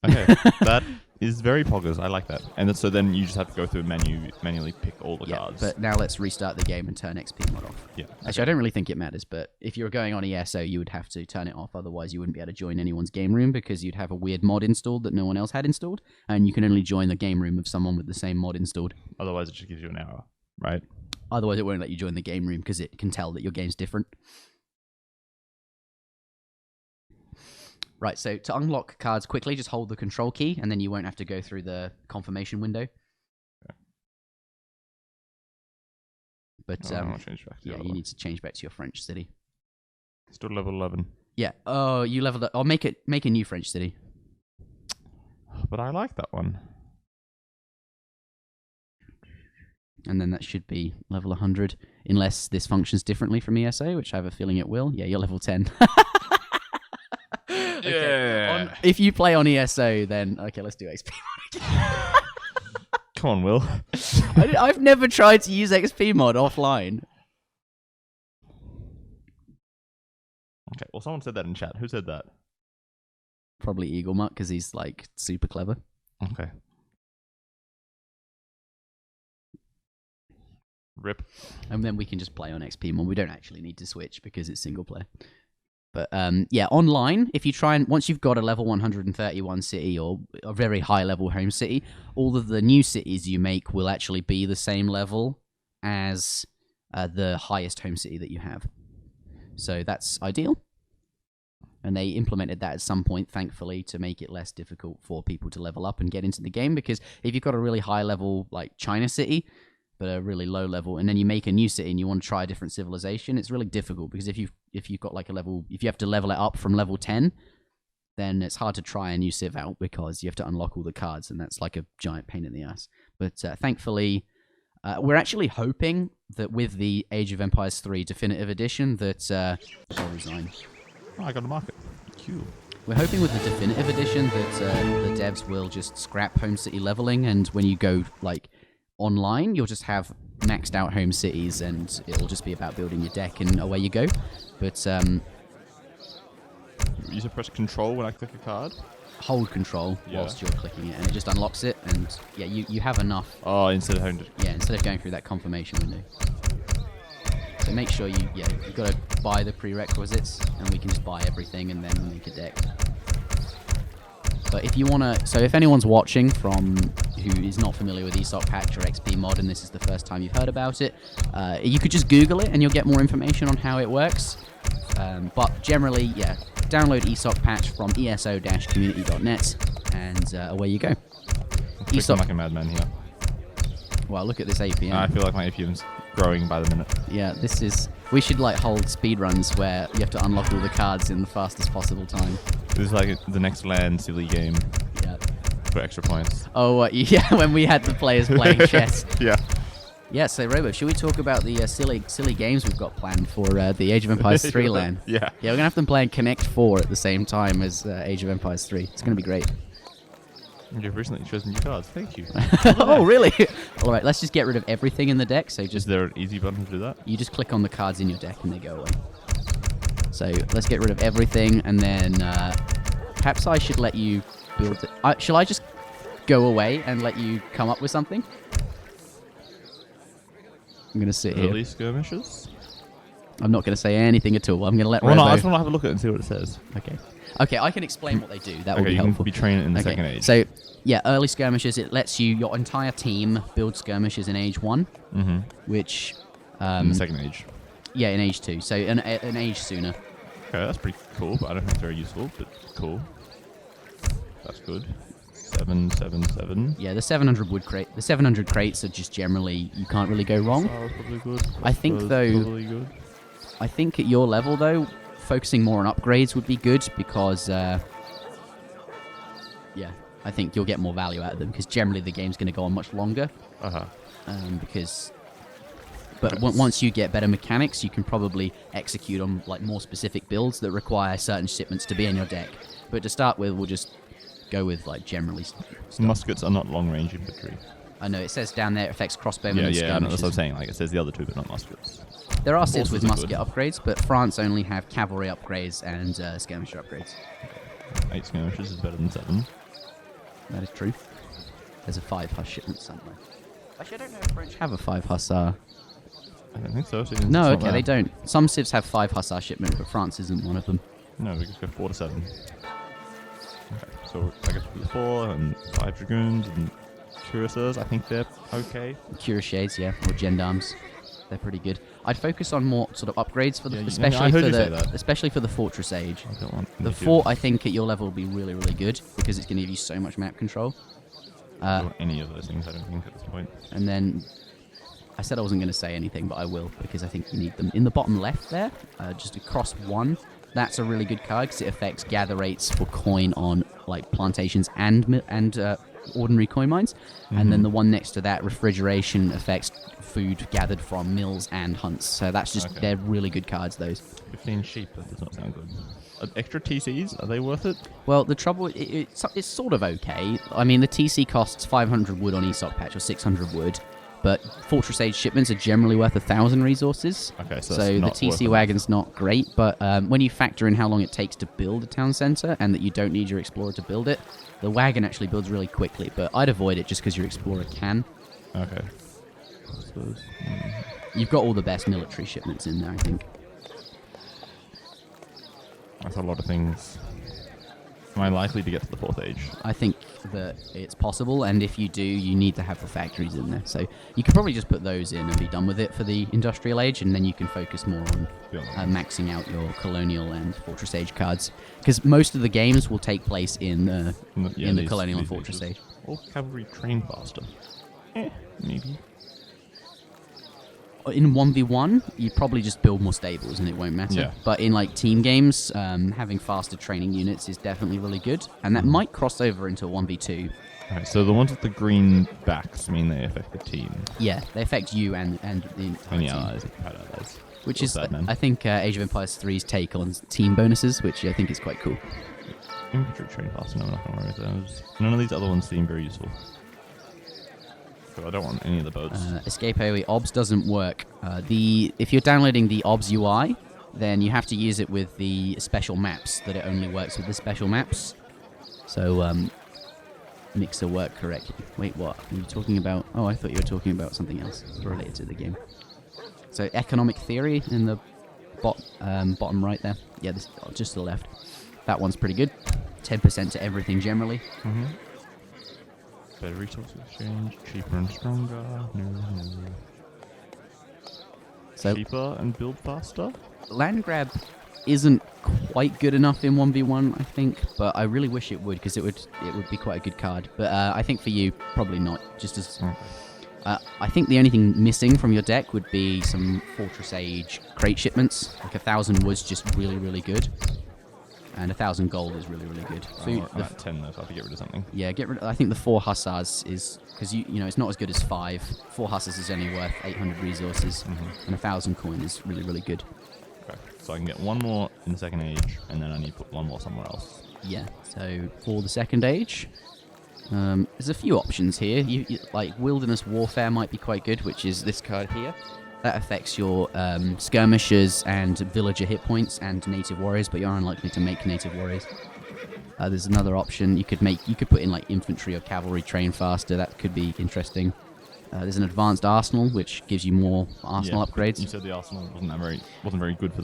Okay, that is very poggers. I like that. And so then you just have to go through and manually pick all the cards. But now let's restart the game and turn XP mod off. Yeah. Actually, I don't really think it matters, but if you're going on ESO, you would have to turn it off. Otherwise, you wouldn't be able to join anyone's game room because you'd have a weird mod installed that no one else had installed, and you can only join the game room of someone with the same mod installed. Otherwise, it just gives you an error, right? Otherwise, it won't let you join the game room because it can tell that your game's different. Right, so to unlock cards quickly, just hold the control key, and then you won't have to go through the confirmation window. Okay. But change back to yeah, you need to change back to your French city. Still level 11. Yeah. Oh, you leveled up. Oh, make a new French city. But I like that one. And then that should be level 100, unless this functions differently from ESO, which I have a feeling it will. Yeah, you're level 10. Okay. Yeah. If you play on ESO, then okay, let's do XP mod. Come on, Will. I've never tried to use XP mod offline. Okay, well, someone said that in chat. Who said that? Probably Eagle Mutt, because he's like super clever. Okay. Rip. And then we can just play on XP mod. We don't actually need to switch because it's single player. But yeah, online, if you try and once you've got a level 131 city or a very high level home city, all of the new cities you make will actually be the same level as the highest home city that you have. So that's ideal. And they implemented that at some point, thankfully, to make it less difficult for people to level up and get into the game. Because if you've got a really high level, like China city, but a really low level, and then you make a new city and you want to try a different civilization, it's really difficult because if you've got like a level, if you have to level it up from level 10, then it's hard to try a new civ out because you have to unlock all the cards, and that's like a giant pain in the ass. But thankfully, we're actually hoping that with the Age of Empires 3 Definitive Edition that I'll resign. Oh, I got a market. Cool. We're hoping with the Definitive Edition that the devs will just scrap home city leveling, and when you go like online, you'll just have maxed out home cities, and it'll just be about building your deck, and away you go. But you should press control when I click a card. Hold control whilst you're clicking it, and it just unlocks it. And yeah, you have enough. Oh, instead of instead of going through that confirmation window. So make sure you've got to buy the prerequisites, and we can just buy everything and then make a deck. But if you want to, so if anyone's watching from who is not familiar with ESOC Patch or XP mod, and this is the first time you've heard about it, you could just Google it and you'll get more information on how it works. But generally, yeah, download ESOC Patch from eso-community.net, and away you go. I'm ESOC like a madman here. Well, look at this APM. I feel like my APM's growing by the minute. Yeah, this is... We should like hold speedruns where you have to unlock all the cards in the fastest possible time. This is like the next LAN silly game. Yeah. For extra points. Oh, yeah, when we had the players playing chess. Yeah. Yeah, so Robo, should we talk about the silly games we've got planned for the Age of Empires 3 LAN? Yeah. Yeah, we're going to have them playing Connect 4 at the same time as Age of Empires 3. It's going to be great. You've recently chosen new cards. Thank you. Oh, really? All right, let's just get rid of everything in the deck. So just is there an easy button to do that? You just click on the cards in your deck and they go away. So let's get rid of everything, and then perhaps I should let you build it. Shall I just go away and let you come up with something? I'm going to sit here. Early skirmishes? I'm not going to say anything at all. I'm going to let Well, Robo... no, I just want to have a look at it and see what it says. Okay. Okay, I can explain what they do. That will be you helpful. Can be trained in the second age. So, yeah, early skirmishes, it lets you, your entire team, build skirmishes in age 1, which... in the second age. Yeah, in age 2, so an age sooner. Okay, that's pretty cool, but I don't think it's very useful, but cool. That's good. 777. Yeah, the 700 wood crate. The 700 crates are just generally, you can't really go wrong. Oh, that's probably good. I think, though... Probably good. I think at your level, though, focusing more on upgrades would be good, because... yeah, I think you'll get more value out of them, because generally the game's going to go on much longer. Because... But once you get better mechanics, you can probably execute on like more specific builds that require certain shipments to be in your deck. But to start with, we'll just go with like generally stuff. Muskets are not long-range infantry. I know, it says down there it affects crossbowmen and skirmishes. Yeah, that's what I'm saying. Like, it says the other two, but not muskets. There are civs with musket upgrades, but France only have cavalry upgrades and skirmisher upgrades. 8 skirmishes is better than 7. That is true. There's a 5 huss shipment somewhere. Actually, I don't know if French have a 5 hussar. I don't think so. No, okay, they don't. Some civs have 5 hussar shipment, but France isn't one of them. No, we just go 4 to 7. Okay, so I guess we 4 and 5 dragoons and cuirassiers. I think they're okay. Cuirassiers, yeah, or gendarmes. They're pretty good. I'd focus on more sort of upgrades for the, I especially heard for you say the, that. especially for the Fortress Age. I don't want The fort, I think, at your level will be really, really good because it's going to give you so much map control. I don't want any of those things. I don't think at this point. And then I said I wasn't going to say anything, but I will because I think you need them. In the bottom left there, just across one, that's a really good card because it affects gather rates for coin on like plantations and ordinary coin mines. And then the one next to that, refrigeration, affects food gathered from mills and hunts. So that's just, they're really good cards, those. 15 sheep, that does not sound good. Extra TCs, are they worth it? Well, the trouble, it's sort of okay. I mean, the TC costs 500 wood on ESOC patch or 600 wood, but Fortress Age shipments are generally worth 1,000 resources. Okay, so the TC wagon's not great, but when you factor in how long it takes to build a town centre and that you don't need your explorer to build it, the wagon actually builds really quickly, but I'd avoid it just because your explorer can. Okay. I suppose. You've got all the best military shipments in there, I think. That's a lot of things. Am I likely to get to the 4th age? I think that it's possible, and if you do, you need to have the factories in there. So you could probably just put those in and be done with it for the Industrial Age, and then you can focus more on maxing out your Colonial and Fortress Age cards. Because most of the games will take place in the Colonial and Fortress Age. Or cavalry train faster. Maybe. In 1v1, you probably just build more stables and it won't matter. Yeah. But in like team games, having faster training units is definitely really good. And that might cross over into 1v2. Alright, so the ones with the green backs mean they affect the team. Yeah, they affect you and the entire team. Allies. Which is, I think, Age of Empires 3's take on team bonuses, which I think is quite cool. Infantry train faster, no, I'm not going to worry with those. None of these other ones seem very useful. I don't want any of the boats. EscapeAoE OBS doesn't work. If you're downloading the OBS UI, then you have to use it with the special maps, that it only works with the special maps. So, mixer work correctly. Wait, what? Are you talking about? Oh, I thought you were talking about something else related to the game. So, economic theory in the bottom right there. Yeah, just to the left. That one's pretty good. 10% to everything generally. Mm-hmm. Better resource exchange, cheaper and stronger. So, cheaper and build faster? Land grab isn't quite good enough in 1v1, I think, but I really wish it would, because it would be quite a good card. But I think for you, probably not. Just as I think the only thing missing from your deck would be some Fortress Age crate shipments. Like 1,000 wood's just really, really good. And 1,000 gold is really, really good. I'm at 10 though, so I have to get rid of something. Yeah, get rid. I think the 4 hussars is because you know it's not as good as 5. 4 hussars is only worth 800 resources, and 1,000 coin is really, really good. Okay, so I can get one more in the 2nd age, and then I need to put one more somewhere else. Yeah. So for the 2nd age, there's a few options here. You like Wilderness Warfare might be quite good, which is this card here. That affects your skirmishers and villager hit points and native warriors, but you're unlikely to make native warriors. There's another option you could put in like infantry or cavalry train faster. That could be interesting. There's an advanced arsenal, which gives you more arsenal upgrades. You said the arsenal wasn't very good for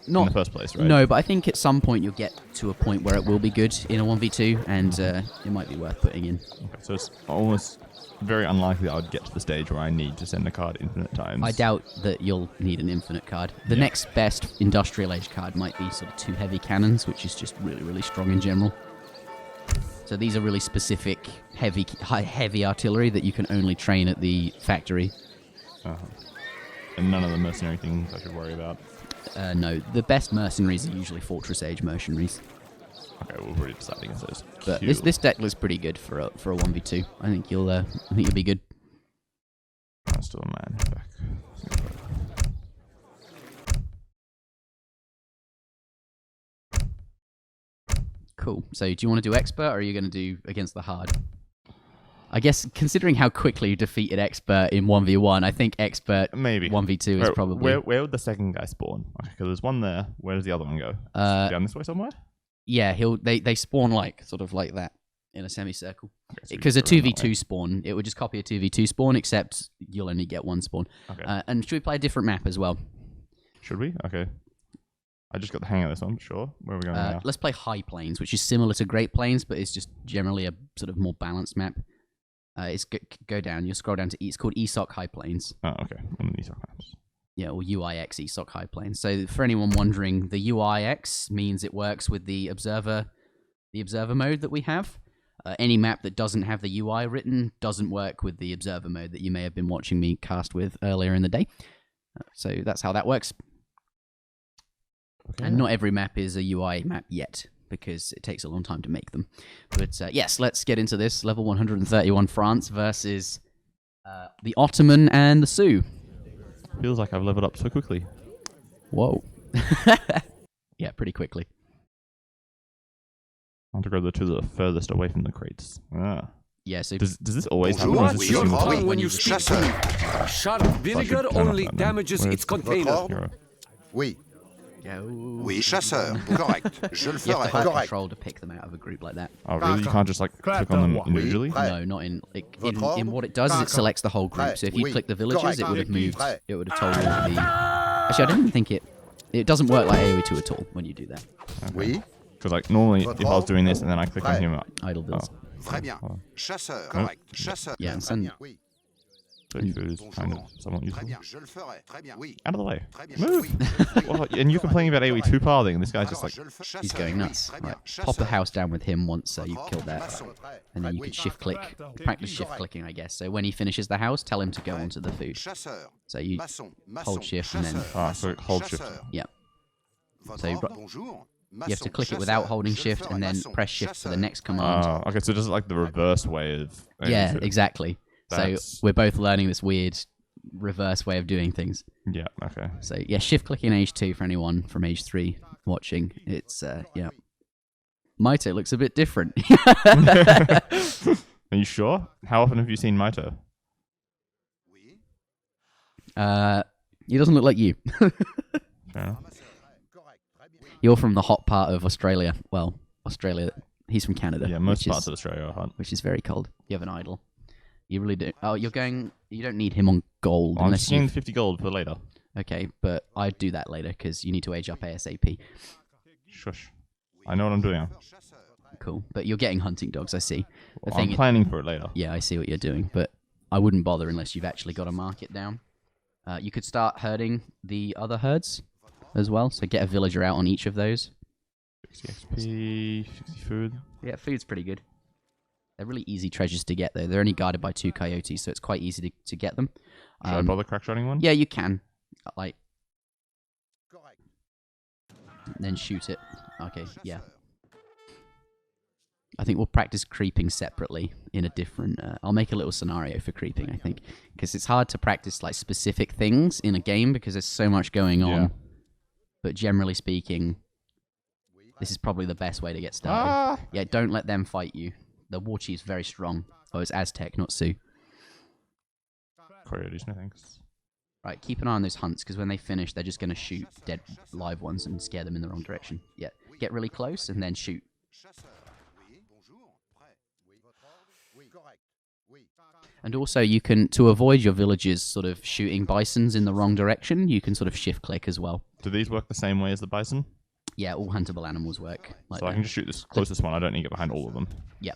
in the first place, right? No, but I think at some point you'll get to a point where it will be good in a 1v2, and it might be worth putting in. Okay, so it's almost very unlikely I would get to the stage where I need to send a card infinite times. I doubt that you'll need an infinite card. The next best Industrial Age card might be sort of 2 heavy cannons, which is just really, really strong in general. So these are really specific heavy artillery that you can only train at the factory. And none of the mercenary things I should worry about. No, the best mercenaries are usually Fortress Age mercenaries. Okay, we're already deciding against those. But this deck looks pretty good for a 1v2. I think you'll be good. I'm still a man back. Cool. So do you want to do expert, or are you going to do against the hard? I guess considering how quickly you defeated expert in 1v1, I think expert maybe 1v2 is probably. Where would the second guy spawn? Okay, because there's one there. Where does the other one go? Down this way somewhere? Yeah, they spawn like sort of like that in a semicircle. Okay, because a 2v2 spawn, it would just copy a 2v2 spawn, except you'll only get one spawn. Okay. And should we play a different map as well? Should we? Okay. I just got the hang of this one, sure. Where are we going now? Let's play High Plains, which is similar to Great Plains, but it's just generally a sort of more balanced map. Go down. You scroll down to it's called ESOC High Plains. Oh, okay. One of these maps. Yeah, or UIX ESOC high plane. So for anyone wondering, the UIX means it works with the observer mode that we have. Any map that doesn't have the UI written doesn't work with the observer mode that you may have been watching me cast with earlier in the day. So that's how that works. Okay. And not every map is a UI map yet, because it takes a long time to make them. But yes, let's get into this. Level 131 France versus the Ottoman and the Sioux. Feels like I've leveled up so quickly. Whoa. Yeah, pretty quickly. I want to grab the two that are furthest away from the crates. Ah. Yeah, so does this always happen? Or is this just calling when you speak to me. Sharp vinegar only damages its container. Oui. Oui, chasseur. Correct. Je le ferai. You have to hold Correct. control to pick them out of a group like that. Oh, really? You can't just like click on them individually? No, not in what it does is it selects the whole group. So if you click the villages, it would have moved. It would have told all of the. Actually, I didn't think it doesn't work like AoE 2 at all when you do that. Oui. Because like normally, if I was doing this and then I click on him, idle bills. Très bien. Chasseur. Correct. Chasseur. Yeah, and send. Food is kind of somewhat useful. Out of the way. Très Move! Well, and you're complaining about AoE 2 pathing, and this guy's just like... He's going nuts. Right. Pop the house down with him once you've killed that. And then you can shift click. Practice shift clicking, I guess. So when he finishes the house, tell him to go onto the food. So you hold shift and then... so hold shift. Yep. So you have to click it without holding shift and then press shift for the next command. Okay, so just like the reverse way of... Yeah, exactly. So we're both learning this weird reverse way of doing things. Yeah, okay. So yeah, shift clicking age 2 for anyone from age 3 watching. It's, yeah. Maito looks a bit different. Are you sure? How often have you seen Maito? He doesn't look like you. Fair. You're from the hot part of Australia. Well, Australia. He's from Canada. Yeah, most parts of Australia are hot. Which is very cold. You have an idol. You really do. Oh, you're going... You don't need him on gold. I'm just getting 50 gold for later. Okay, but I'd do that later, because you need to age up ASAP. Shush. I know what I'm doing now. Cool. But you're getting hunting dogs, I see. I'm planning for it later. Yeah, I see what you're doing, but I wouldn't bother unless you've actually got a market down. You could start herding the other herds as well, so get a villager out on each of those. 60 XP, 60 food. Yeah, food's pretty good. They're really easy treasures to get, though. They're only guarded by 2 coyotes, so it's quite easy to get them. Should I bother crackshotting one? Yeah, you can. Like, then shoot it. Okay, yeah. I think we'll practice creeping separately in a different... I'll make a little scenario for creeping, I think. Because it's hard to practice like specific things in a game because there's so much going on. Yeah. But generally speaking, this is probably the best way to get started. Yeah, don't let them fight you. The war chief's very strong. Oh, it's Aztec, not Sioux. Coyotes, no thanks. Right, keep an eye on those hunts, because when they finish, they're just going to shoot dead live ones and scare them in the wrong direction. Yeah, get really close and then shoot. And also, you can, to avoid your villagers sort of shooting bisons in the wrong direction, you can sort of shift click as well. Do these work the same way as the bison? Yeah, all huntable animals work. Like so I can just shoot this closest one. I don't need to get behind all of them. Yeah.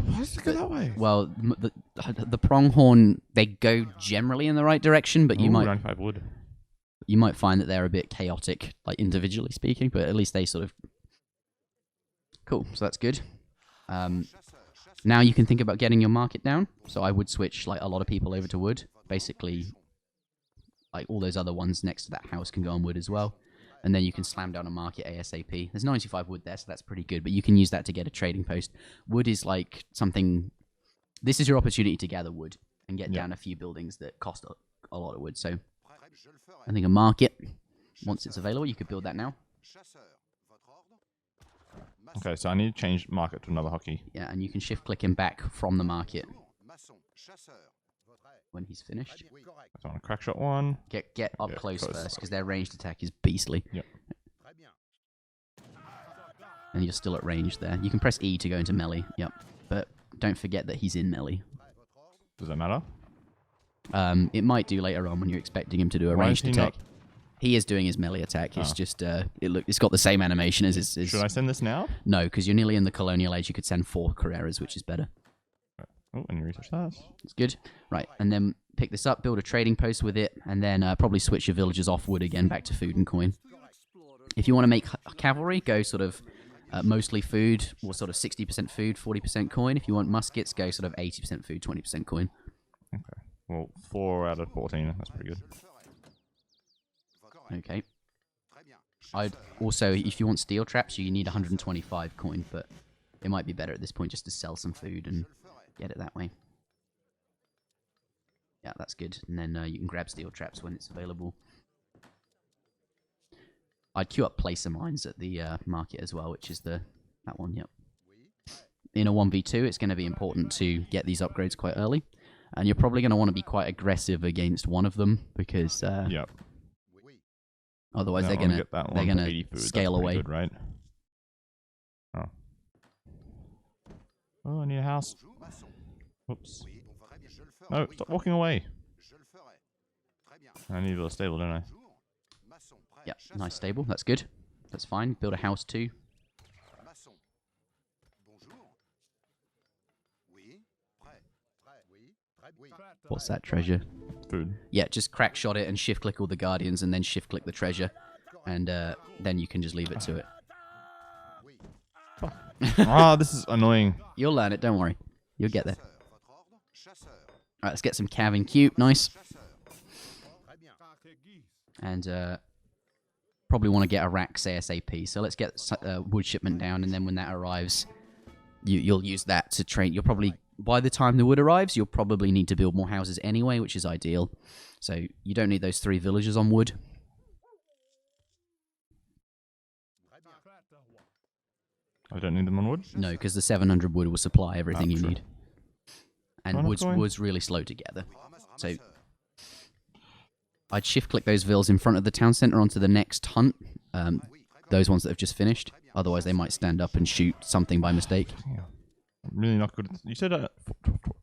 Why does it go that way? Well, the pronghorn, they go generally in the right direction, but you might 95 wood. You might find that they're a bit chaotic, like individually speaking, but at least they sort of... Cool, so that's good. Now you can think about getting your market down. So I would switch like a lot of people over to wood. Basically, like all those other ones next to that house can go on wood as well. And then you can slam down a market ASAP. There's 95 wood there, so that's pretty good. But you can use that to get a trading post. Wood is like something... This is your opportunity to gather wood and get down a few buildings that cost a lot of wood. So I think a market, once it's available, you could build that now. Okay, so I need to change market to another hockey. Yeah, and you can shift click him back from the market when he's finished. So I want to crackshot one. Get up close first, because their ranged attack is beastly. Yep. And you're still at range there. You can press E to go into melee. Yep. But don't forget that he's in melee. Does that matter? It might do later on when you're expecting him to do a ranged attack. He is doing his melee attack. It's just it's got the same animation as his... Should I send this now? No, because you're nearly in the colonial age. You could send 4 Carreras, which is better. Oh, and you research that. It's good. Right, and then pick this up, build a trading post with it, and then probably switch your villagers off wood again back to food and coin. If you want to make cavalry, go sort of mostly food, or sort of 60% food, 40% coin. If you want muskets, go sort of 80% food, 20% coin. Okay. Well, 4 out of 14. That's pretty good. Okay. I'd also, if you want steel traps, you need 125 coin, but it might be better at this point just to sell some food and get it that way. Yeah, that's good. And then you can grab steel traps when it's available. I'd queue up placer mines at the market as well, which is that one, yep. In a 1v2, it's going to be important to get these upgrades quite early. And you're probably going to want to be quite aggressive against one of them, because Yep. otherwise No, they're I going wanna get that one for 80 to food. scale That's away. pretty good, right? Oh. Oh, I need a house. Whoops. No, stop walking away. I need a little stable, don't I? Yep, nice stable. That's good. That's fine. Build a house too. What's that treasure? Food. Yeah, just crack shot it and shift click all the guardians and then shift click the treasure. And then you can just leave it to it. Ah, this is annoying. You'll learn it, don't worry. You'll get there. Alright, let's get some cav in queue. Nice. And probably want to get a racks ASAP. So let's get wood shipment down, and then when that arrives, you'll use that to train. You'll probably, by the time the wood arrives, you'll probably need to build more houses anyway, which is ideal. So you don't need those 3 villagers on wood. I don't need them on wood? No, because the 700 wood will supply everything you true. need. And wood's really slow to gather. So I'd shift-click those vills in front of the town centre onto the next hunt. Those ones that have just finished. Otherwise, they might stand up and shoot something by mistake. Yeah. I'm really not good. You said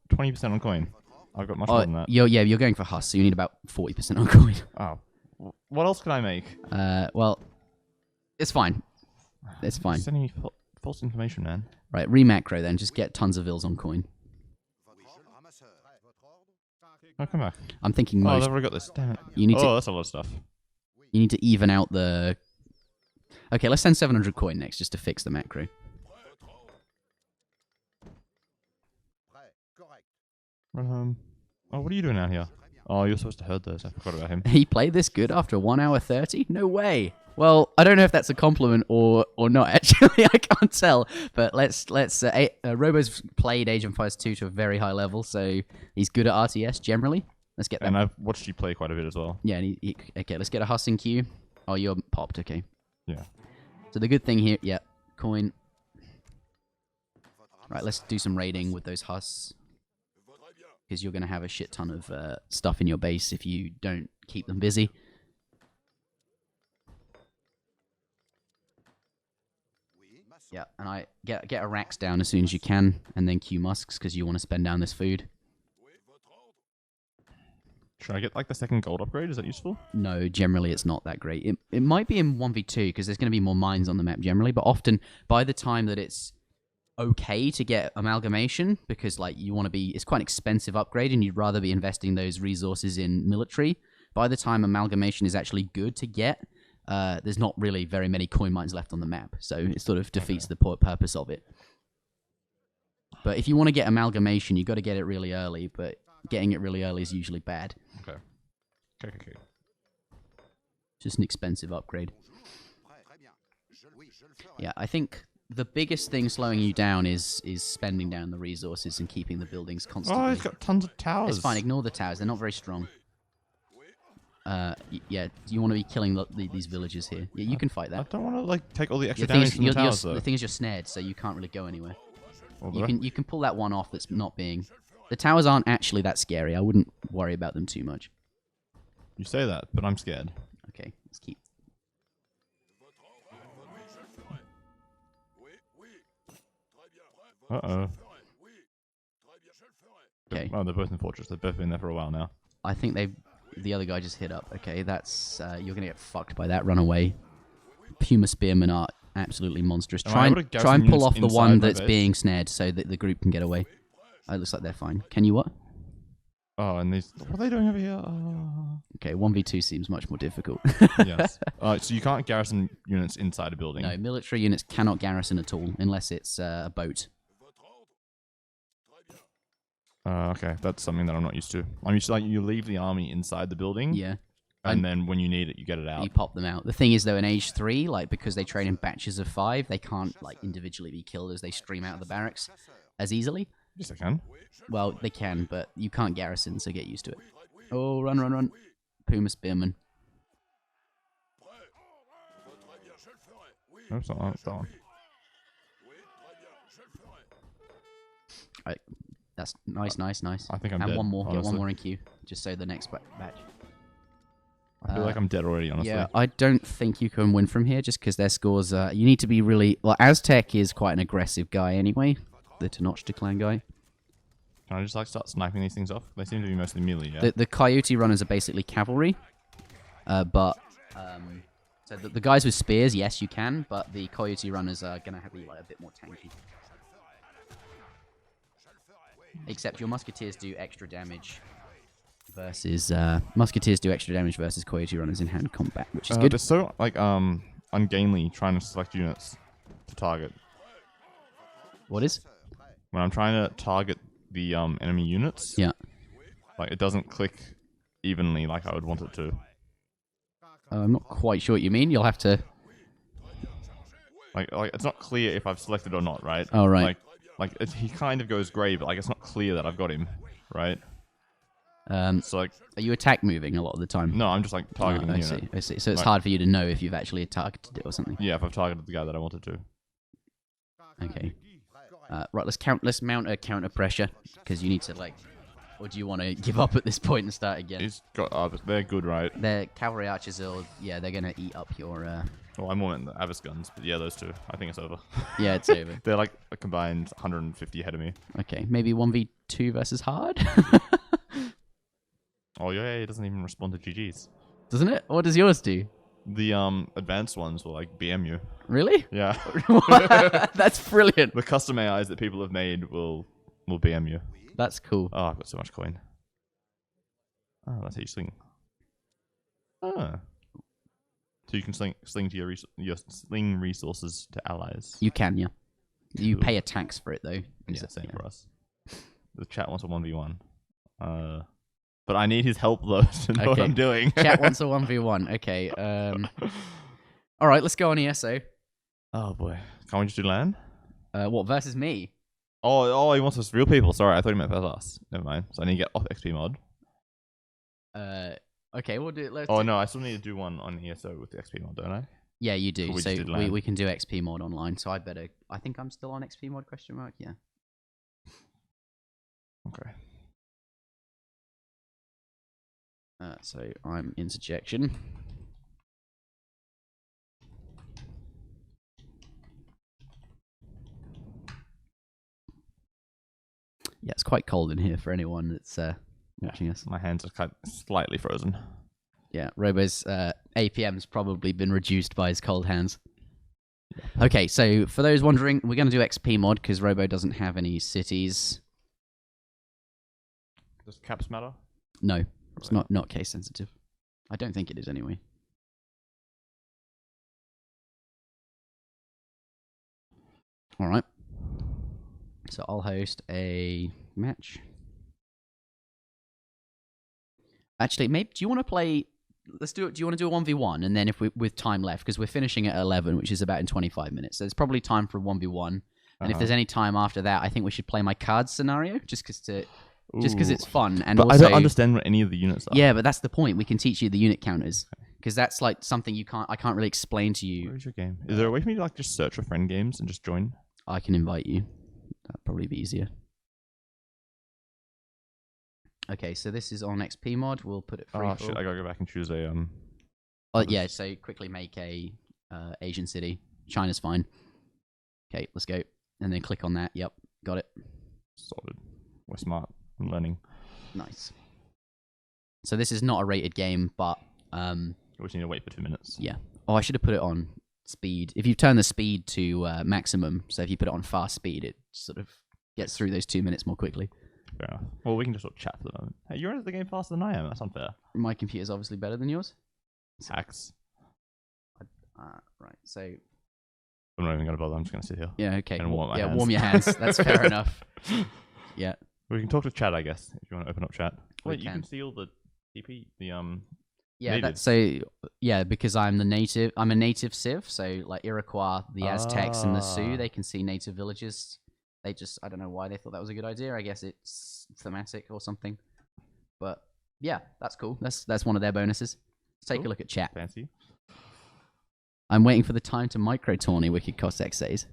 20% on coin. I've got much more than that. You're going for Huss, so you need about 40% on coin. Oh. What else can I make? Well, it's fine. It's fine. You're sending me false information, man. Right, re-macro then. Just get tons of vills on coin. Oh, come back. I'm thinking Oh, most. I've already got this. Damn it. You need to. That's a lot of stuff. You need to even out the. Okay, let's send 700 coin next, just to fix the macro. Run home. Oh, what are you doing out here? Oh, you're supposed to herd those. I forgot about him. He played this good after 1 hour 30? No way. Well, I don't know if that's a compliment or not. Actually, I can't tell. But let's Robo's played Age of Empires 2 to a very high level, so he's good at RTS generally. Let's get that. And I've watched you play quite a bit as well. Yeah. Okay. Let's get a Huss in queue. Oh, you're popped. Okay. Yeah. So the good thing here, yeah, coin. Right. Let's do some raiding with those Huss, because you're going to have a shit ton of stuff in your base if you don't keep them busy. Yeah, and I get a racks down as soon as you can, and then queue musks, because you want to spend down this food. Should I get like the second gold upgrade? Is that useful? No, generally it's not that great. It might be in 1v2, because there's going to be more mines on the map generally, but often by the time that it's okay to get amalgamation, because like you want to be, it's quite an expensive upgrade, and you'd rather be investing those resources in military. By the time amalgamation is actually good to get, there's not really very many coin mines left on the map, so it sort of defeats the purpose of it. But if you want to get amalgamation, you've got to get it really early, but getting it really early is usually bad. Okay. Okay. Just an expensive upgrade. Yeah, I think the biggest thing slowing you down is spending down the resources and keeping the buildings constantly. Oh, he's got tons of towers. It's fine, ignore the towers, they're not very strong. Yeah, you want to be killing these villagers here. Yeah, you can fight I that. don't want to like take all the extra The thing damage is, from the towers, though. the thing is you're snared, so you can't really go anywhere. Well, You can pull that one off that's not being... The towers aren't actually that scary. I wouldn't worry about them too much. You say that, but I'm scared. Okay, let's keep... Uh-oh. Okay. Oh, they're both in Fortress. They've both been there for a while now. I think the other guy just hit up. Okay, that's... you're going to get fucked by that. Run away. Puma Spearmen are absolutely monstrous. Try and pull off the one that's being snared so that the group can get away. It looks like they're fine. Can you what? Oh, and these... What are they doing over here? Okay, 1v2 seems much more difficult. Yes. So you can't garrison units inside a building? No, military units cannot garrison at all, unless it's a boat. Okay, that's something that I'm not used to. I'm used to, like, you leave the army inside the building. Yeah. And then when you need it, you get it out. You pop them out. The thing is, though, in Age 3, like, because they train in batches of 5, they can't, like, individually be killed as they stream out of the barracks as easily. Yes, I can. Well, they can, but you can't garrison, so get used to it. Oh, run, run, run. Puma Spearman. No, it's not that. It's that one. Right. That's nice, nice, nice. I think I'm and dead, one more. honestly. Get one more in queue, just so the next batch. I feel like I'm dead already, honestly. Yeah, I don't think you can win from here, just because their scores are... You need to be really... Well, Aztec is quite an aggressive guy anyway. The Tenochtitlan guy. Can I just, like, start sniping these things off? They seem to be mostly melee, yeah? The Coyote runners are basically cavalry. But... So the guys with spears, yes, you can, but the Coyote runners are going to be like a bit more tanky. Except your Musketeers do extra damage versus... Musketeers do extra damage versus Coyote runners in hand combat, which is good. They're so, like, ungainly trying to select units to target. What is? When I'm trying to target the enemy units, Yeah. like, it doesn't click evenly like I would want it to. I'm not quite sure what you mean. You'll have to... Like it's not clear if I've selected or not, right? Oh, right. He kind of goes grey, but like it's not clear that I've got him, right? So like, are you attack moving a lot of the time? no, I'm just like targeting. I see. I see. So it's hard for you to know if you've actually targeted it or something. Yeah, if I've targeted the guy that I wanted to. Okay. Right. Let's mount a counter pressure because you need to like. Or do you want to give up at this point and start again? He's got. They're good, right? Their cavalry archers will. Yeah, they're gonna eat up your. Well, I'm more in the Avis guns, but yeah, those two. I think it's over. Yeah, it's over. They're like a combined 150 ahead of me. Okay, maybe 1v2 versus hard. Oh yeah, it doesn't even respond to GGs. Doesn't it? What does yours do? The advanced ones will like BM you. Really? Yeah. That's brilliant. The custom AIs that people have made will BM you. That's cool. Oh, I've got so much coin. Oh, that's how you sling. Ah. So you can sling to your sling resources to allies. You can, yeah. You Cool. pay a tax for it though. Yeah, same for us. The chat wants a 1v1. But I need his help though to know what I'm doing. Chat wants a 1v1. Okay. All right, let's go on ESO. Oh boy, can't we just do land? What versus me? Oh, he wants us real people. Sorry, I thought he meant versus us. Never mind. So I need to get off XP mod. Okay, we'll do it. Oh no, I still need to do one on ESO with the XP mod, don't I? Yeah, you do. We So just did land. we can do XP mod online. So I think I'm still on XP mod ? Yeah. Okay. So I'm Interjection. Yeah, it's quite cold in here for anyone that's watching us. My hands are kind of slightly frozen. Yeah, Robo's APM's probably been reduced by his cold hands. Okay, so for those wondering, we're going to do XP mod because Robo doesn't have any cities. Does caps matter? No, it's not case sensitive. I don't think it is anyway. All right. So I'll host a match. Actually, maybe do you want to play? Let's do it. Do you want to do a 1v1 and then if we with time left because we're finishing at 11, which is about in 25 minutes. So there's probably time for a 1v1. And if there's any time after that, I think we should play my cards scenario just because it's fun and but also I don't understand what any of the units are. Yeah, but that's the point. We can teach you the unit counters because that's like something I can't really explain to you. Where's your game? Is there a way for me to like just search for friend games and just join? I can invite you. That'd probably be easier. Okay, so this is on XP mod. We'll put it free. Oh shit! I gotta go back and choose a Oh yeah, so quickly make a Asian city. China's fine. Okay, let's go, and then click on that. Yep, got it. Sorted. We're smart. I'm learning. Nice. So this is not a rated game, but We just need to wait for 2 minutes. yeah. Oh, I should have put it on speed. If you turn the speed to maximum, so if you put it on fast speed, it sort of gets through those 2 minutes more quickly. Fair enough. Well, we can just sort of chat for the moment. Hey, you're into the game faster than I am. That's unfair. My computer's obviously better than yours. Hacks. Right, so... I'm not even going to bother. I'm just going to sit here. Yeah, okay. And warm my hands. Warm your hands. That's fair enough. Yeah. We can talk to chat, I guess, if you want to open up chat. Wait, you can see all the TP? Yeah, natives. because I'm a native civ, so like Iroquois, the Aztecs, and the Sioux, they can see native villages. They just, I don't know why they thought that was a good idea. I guess it's thematic or something. But yeah, that's cool. That's one of their bonuses. Let's take a look at chat. Fancy. I'm waiting for the time to micro tourney, Wicked Cossack says.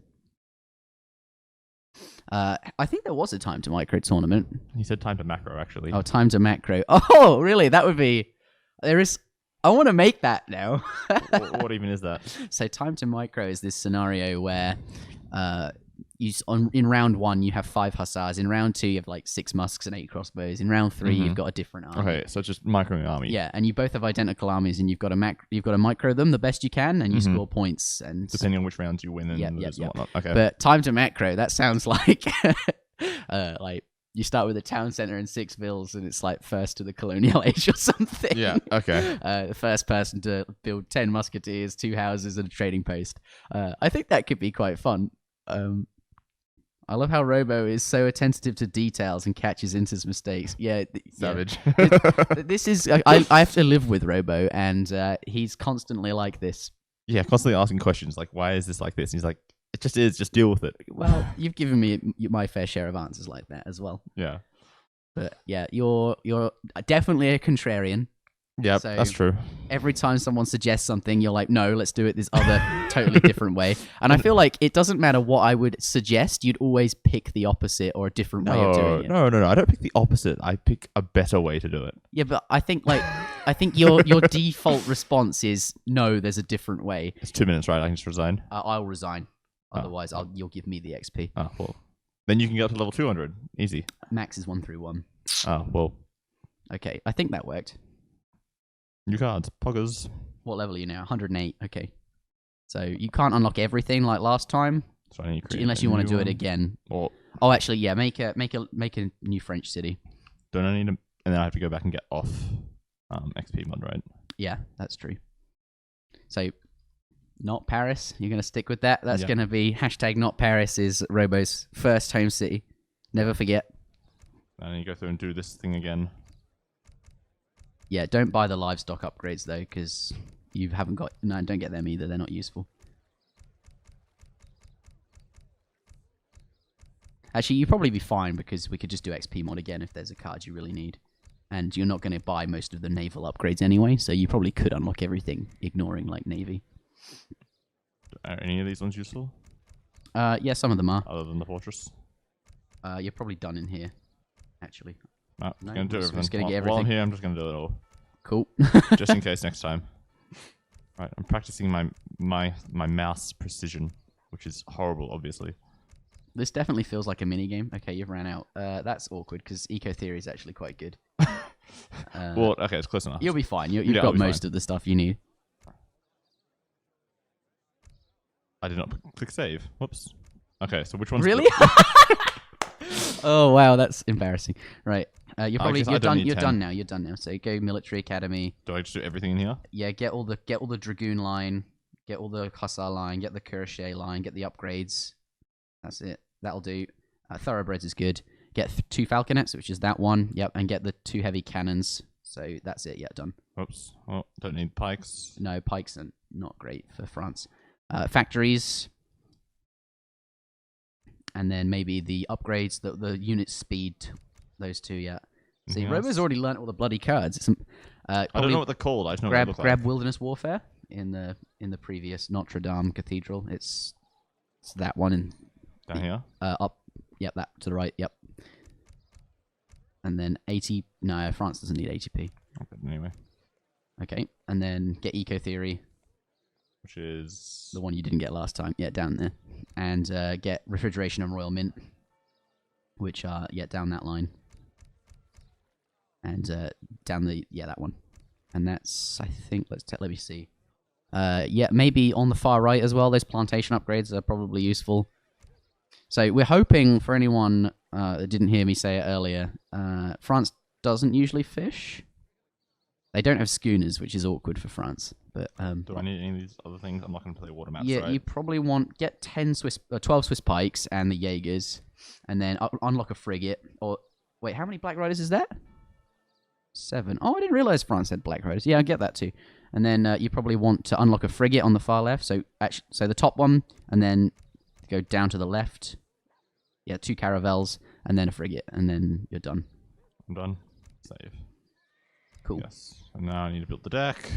I think there was a time to micro tournament. He said time to macro, actually. Oh, time to macro. Oh, really? That would be... There is... I want to make that now. What even is that? So time to micro is this scenario where in round 1 you have 5 hussars. In round 2 you have like 6 musks and 8 crossbows. In round 3 you've got a different army. Okay, so it's just microing army. Yeah, and you both have identical armies, and you've got to micro them the best you can, and you score points. And depending on which rounds you win and whatnot. Okay. But time to macro, that sounds like like you start with a town center and 6 vills, and it's like first to the colonial age or something. Yeah. Okay. The first person to build 10 musketeers, 2 houses, and a trading post. I think that could be quite fun. I love how Robo is so attentive to details and catches Inter's mistakes. Yeah, Savage. This is I have to live with Robo, and he's constantly like this. Yeah, constantly asking questions like, "Why is this like this?" And he's like, "It just is. Just deal with it." Well, you've given me my fair share of answers like that as well. Yeah. But yeah, you're definitely a contrarian. Yeah, So that's true. Every time someone suggests something, you're like, no, let's do it this other totally different way. And I feel like it doesn't matter what I would suggest, you'd always pick the opposite or a different way of doing it. No. I don't pick the opposite. I pick a better way to do it. Yeah, but I think your default response is no, there's a different way. It's 2 minutes, right? I can just resign. I'll resign. Otherwise, you'll give me the XP. Oh, well. Then you can get up to level 200. Easy. Max is 1 through 1. Oh, well. Okay, I think that worked. New cards. Poggers. What level are you now? 108. Okay. So you can't unlock everything like last time, So I need to create unless a you want to new do it one. again. Or Oh, actually, yeah. Make a new French city. don't I need to... And then I have to go back and get off XP mod, right? Yeah, that's true. So, not Paris. You're going to stick with that? That's going to be hashtag not Paris is Robo's first home city. Never forget. And then you go through and do this thing again. Yeah, don't buy the livestock upgrades, though, because you haven't got... No, don't get them either. They're not useful. Actually, you'd probably be fine, because we could just do XP mod again if there's a card you really need. And you're not going to buy most of the naval upgrades anyway, so you probably could unlock everything, ignoring, like, Navy. Are any of these ones useful? Yeah, some of them are. Other than the fortress? You're probably done in here, actually. No, No, I'm going to do I'm everything. just gonna get While I'm everything. here, I'm just going to do it all. Cool. Just in case next time. Right, I'm practicing my mouse precision, which is horrible, obviously. This definitely feels like a mini game. Okay, you've ran out. That's awkward, because Eco Theory is actually quite good. Well, okay, it's close enough. You'll be fine. You've Yeah, I'll got be most fine. of the stuff you need. I did not click save. Whoops. Okay, so which one's Really? Oh wow, that's embarrassing. Right, you're I guess I you're don't done. need You're 10. done now. You're done now. So go military academy. Do I just do everything in here? Yeah, get all the dragoon line, get all the hussar line, get the cuirassier line, get the upgrades. That's it. That'll do. Thoroughbreds is good. Get 2 falconets, which is that one. Yep, and get the 2 heavy cannons. So that's it. Yeah, done. Oops. Oh, don't need pikes. No, pikes are not great for France. Factories. And then maybe the upgrades, the unit speed, those 2, yeah. See, Anything Robo's else? already learnt all the bloody cards. I don't know what they're called. I just know what they look grab like. Wilderness Warfare in the previous Notre Dame Cathedral. It's that one in Down here? up. Yep, that to the right. Yep. And then 80. No, France doesn't need ATP. Okay, anyway. Okay, and then get Eco Theory, Which is... the one you didn't get last time. Yeah, down there. And get Refrigeration and Royal Mint, which are, yeah, down that line. And down the, yeah, that one. And that's, I think, let me see. Yeah, maybe on the far right as well, those plantation upgrades are probably useful. So we're hoping, for anyone that didn't hear me say it earlier, France doesn't usually fish. They don't have schooners, which is awkward for France. But Do I need any of these other things? I'm not going to play water maps, yeah, right? you probably want get 12 Swiss pikes and the Jaegers, and then unlock a frigate. Or wait, how many Black Riders is that? 7. Oh, I didn't realize France had Black Riders. Yeah, I get that too. And then you probably want to unlock a frigate on the far left. So so the top one, and then go down to the left. Yeah, 2 caravels, and then a frigate, and then you're done. I'm done. Save. Cool. Yes. And now I need to build the deck.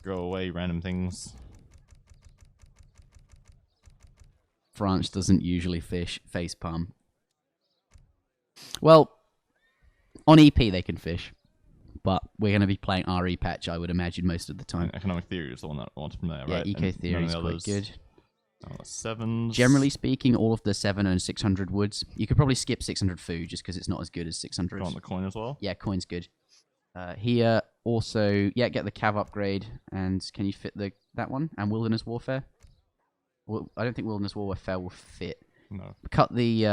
Go away, random things. France doesn't usually fish facepalm. Well, on EP they can fish, but we're going to be playing RE patch, I would imagine, most of the time. And economic theory is the one that I wanted from there, Yeah, right? eco theory is quite others. good. Oh, 7s. Generally speaking, all of the 7 and 600 woods. You could probably skip 600 food just because it's not as good as 600. Do you want the coin as well? Yeah, coin's good. Here also, yeah, get the cav upgrade, and can you fit that one and wilderness warfare? Well, I don't think wilderness warfare will fit. No. Cut the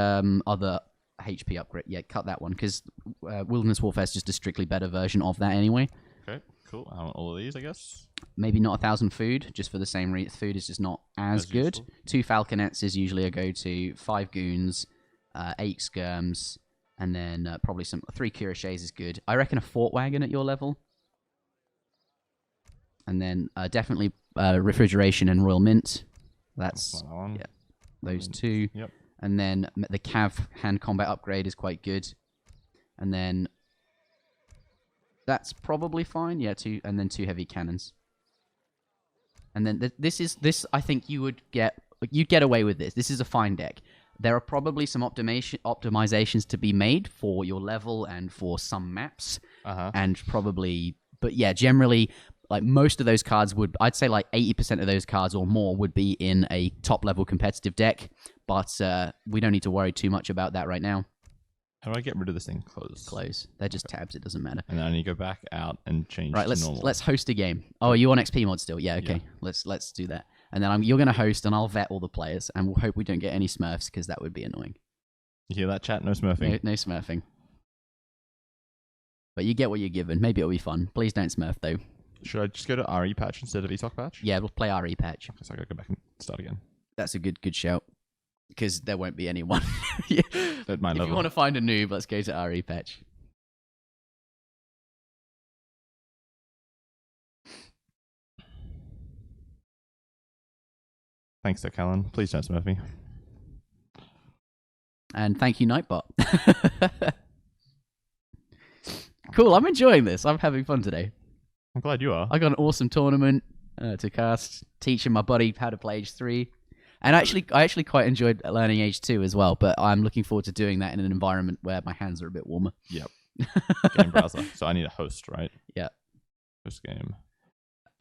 other HP upgrade. Yeah, cut that one because wilderness warfare is just a strictly better version of that anyway. Okay, cool. I want all of these, I guess. Maybe not 1,000 food, just for the same reason. Food is just not as good. Useful. 2 falconets is usually a go-to. 5 goons, 8 skirms, and then probably 3 cuirassiers is good. I reckon a fort wagon at your level. And then definitely refrigeration and royal mint. That's that one. yeah, those 2. Yep. And then the cav hand combat upgrade is quite good. And then that's probably fine. Yeah, 2, and then 2 heavy cannons. And then this I think you'd get away with this. This is a fine deck. There are probably some optimizations to be made for your level and for some maps. And probably, but yeah, generally, like most of those cards I'd say like 80% of those cards or more would be in a top level competitive deck. But we don't need to worry too much about that right now. How do I get rid of this thing? Close. They're just tabs. It doesn't matter. And then I need to go back out and change Right, to normal. let's host a game. Oh, are you on XP mod still? Yeah, okay. Yeah. Let's do that. And then you're going to host, and I'll vet all the players, and we'll hope we don't get any smurfs, because that would be annoying. You hear that, chat? No smurfing. No smurfing. But you get what you're given. Maybe it'll be fun. Please don't smurf, though. Should I just go to RE patch instead of ESOC patch? Yeah, we'll play RE patch. Okay, so I gotta go back and start again. That's a good shout. Because there won't be anyone. At my If level. you want to find a noob, let's go to RE patch. Thanks, Sir Callan. Please don't smurf me. And thank you, Nightbot. Cool, I'm enjoying this. I'm having fun today. I'm glad you are. I got an awesome tournament to cast, teaching my buddy how to play H3. And I actually quite enjoyed learning H2 as well, but I'm looking forward to doing that in an environment where my hands are a bit warmer. Yep. Game browser. So I need a host, right? Yeah. Host game.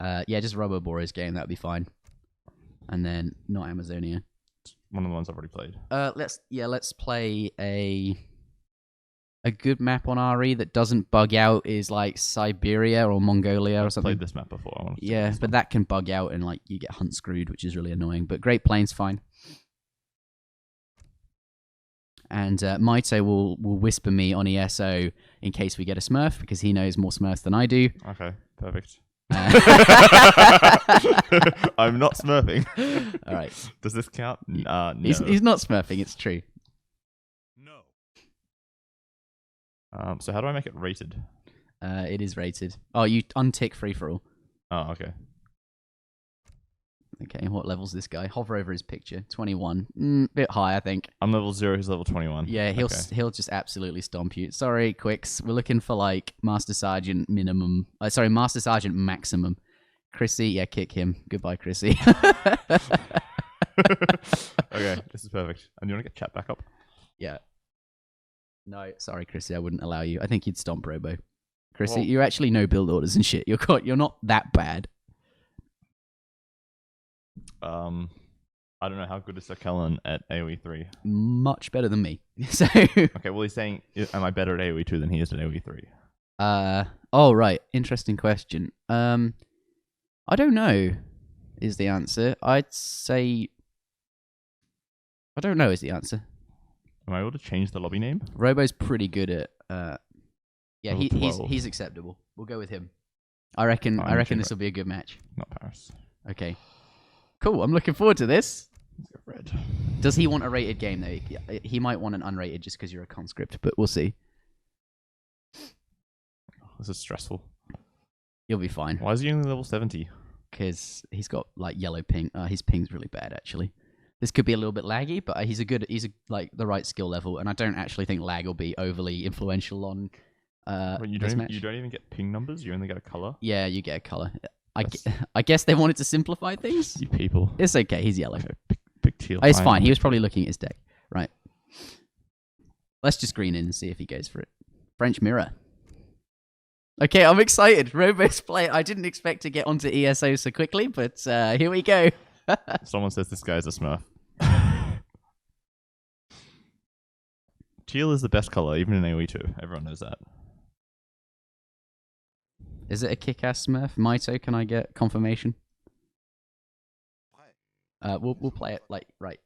Yeah, just Robo Boros game, that'd be fine. And then not Amazonia. One of the ones I've already played. Let's play a good map on RE that doesn't bug out is like Siberia or Mongolia or something. Played this map before. I want to Yeah, but that can bug out and like you get hunt screwed, which is really annoying. But Great Plains fine. And Maito will whisper me on ESO in case we get a Smurf because he knows more Smurfs than I do. Okay, perfect. I'm not smurfing. All right. Does this count? No. He's not Smurfing. It's true. No. So how do I make it rated? It is rated. Oh, you untick free for all. Oh, okay. Okay, what level's this guy? Hover over his picture. 21. Bit high, I think. I'm level 0, he's level 21. Yeah, he'll just absolutely stomp you. Sorry, Quicks. We're looking for like Master Sergeant minimum. Master Sergeant maximum. Chrissy, yeah, kick him. Goodbye, Chrissy. Okay, this is perfect. And you want to get chat back up? Yeah. No, sorry, Chrissy, I wouldn't allow you. I think you'd stomp Robo. Chrissy, Well- you actually know build orders and shit. You're not that bad. I don't know how good is Sir Kellen at AoE 3. Much better than me. So. Okay, well he's saying, am I better at AoE 2 than he is at AoE 3? Oh right, interesting question. I don't know. Is the answer? I'd say I don't know is the answer. Am I able to change the lobby name? Robo's pretty good at. Yeah, Level 12. he's acceptable. We'll go with him. I reckon this will be a good match. Not Paris. Okay. Cool. I'm looking forward to this. Let's go red. Does he want a rated game though? He might want an unrated just because you're a conscript, but we'll see. This is stressful. You'll be fine. Why is he only level 70? Because he's got like yellow ping. His ping's really bad actually. This could be a little bit laggy, but he's like the right skill level, and I don't actually think lag will be overly influential on. But you this don't match. you don't even get ping numbers. You only get a color. Yeah, you get a color. I guess they wanted to simplify things. You people. It's okay. He's yellow. Okay, big teal. It's fine. He was probably looking at his deck. Right. Let's just green in and see if he goes for it. French mirror. Okay, I'm excited. Robo's play. I didn't expect to get onto ESO so quickly, but here we go. Someone says this guy's a smurf. Teal is the best color, even in AoE 2. Everyone knows that. Is it a kick-ass smurf? Mito, can I get confirmation? We'll play it like right.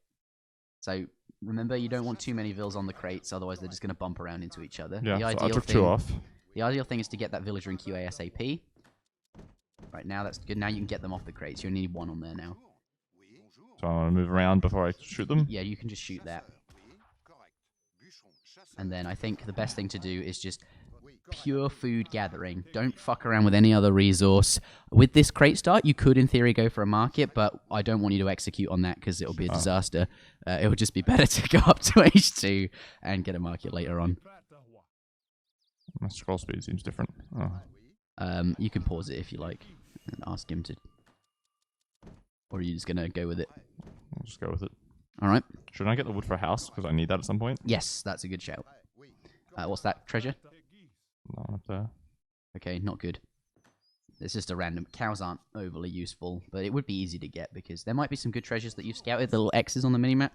So remember, you don't want too many vills on the crates, otherwise they're just going to bump around into each other. Yeah, the so I took 2 off. The ideal thing is to get that villager in Q ASAP. Right, now that's good. Now you can get them off the crates. You only need 1 on there now. So I want to move around before I shoot them? Yeah, you can just shoot that. And then I think the best thing to do is just pure food gathering. Don't fuck around with any other resource. With this crate start, you could in theory go for a market, but I don't want you to execute on that because it'll be a disaster. It would just be better to go up to H2 and get a market later on. My scroll speed seems different. Oh. You can pause it if you like and ask him to. Or are you just going to go with it? I'll just go with it. Alright. Should I get the wood for a house? Because I need that at some point. Yes, that's a good shout. What's that? Treasure? That one up there. Okay, not good. It's just a random... Cows aren't overly useful, but it would be easy to get because there might be some good treasures that you've scouted, the little X's on the minimap.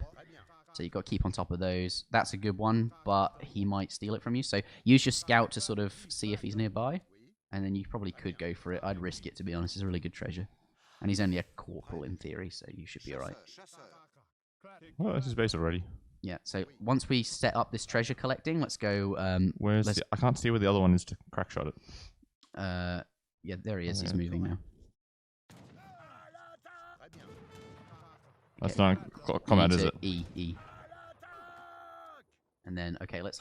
So you've got to keep on top of those. That's a good one, but he might steal it from you. So use your scout to sort of see if he's nearby, and then you probably could go for it. I'd risk it, to be honest. It's a really good treasure. And he's only a corporal in theory, so you should be alright. Oh, this is base already. Yeah, so once we set up this treasure collecting, let's go... I can't see where the other one is to crack shot it. Yeah, there he is. He's moving now. That's not combat, is it? E. And then, okay, let's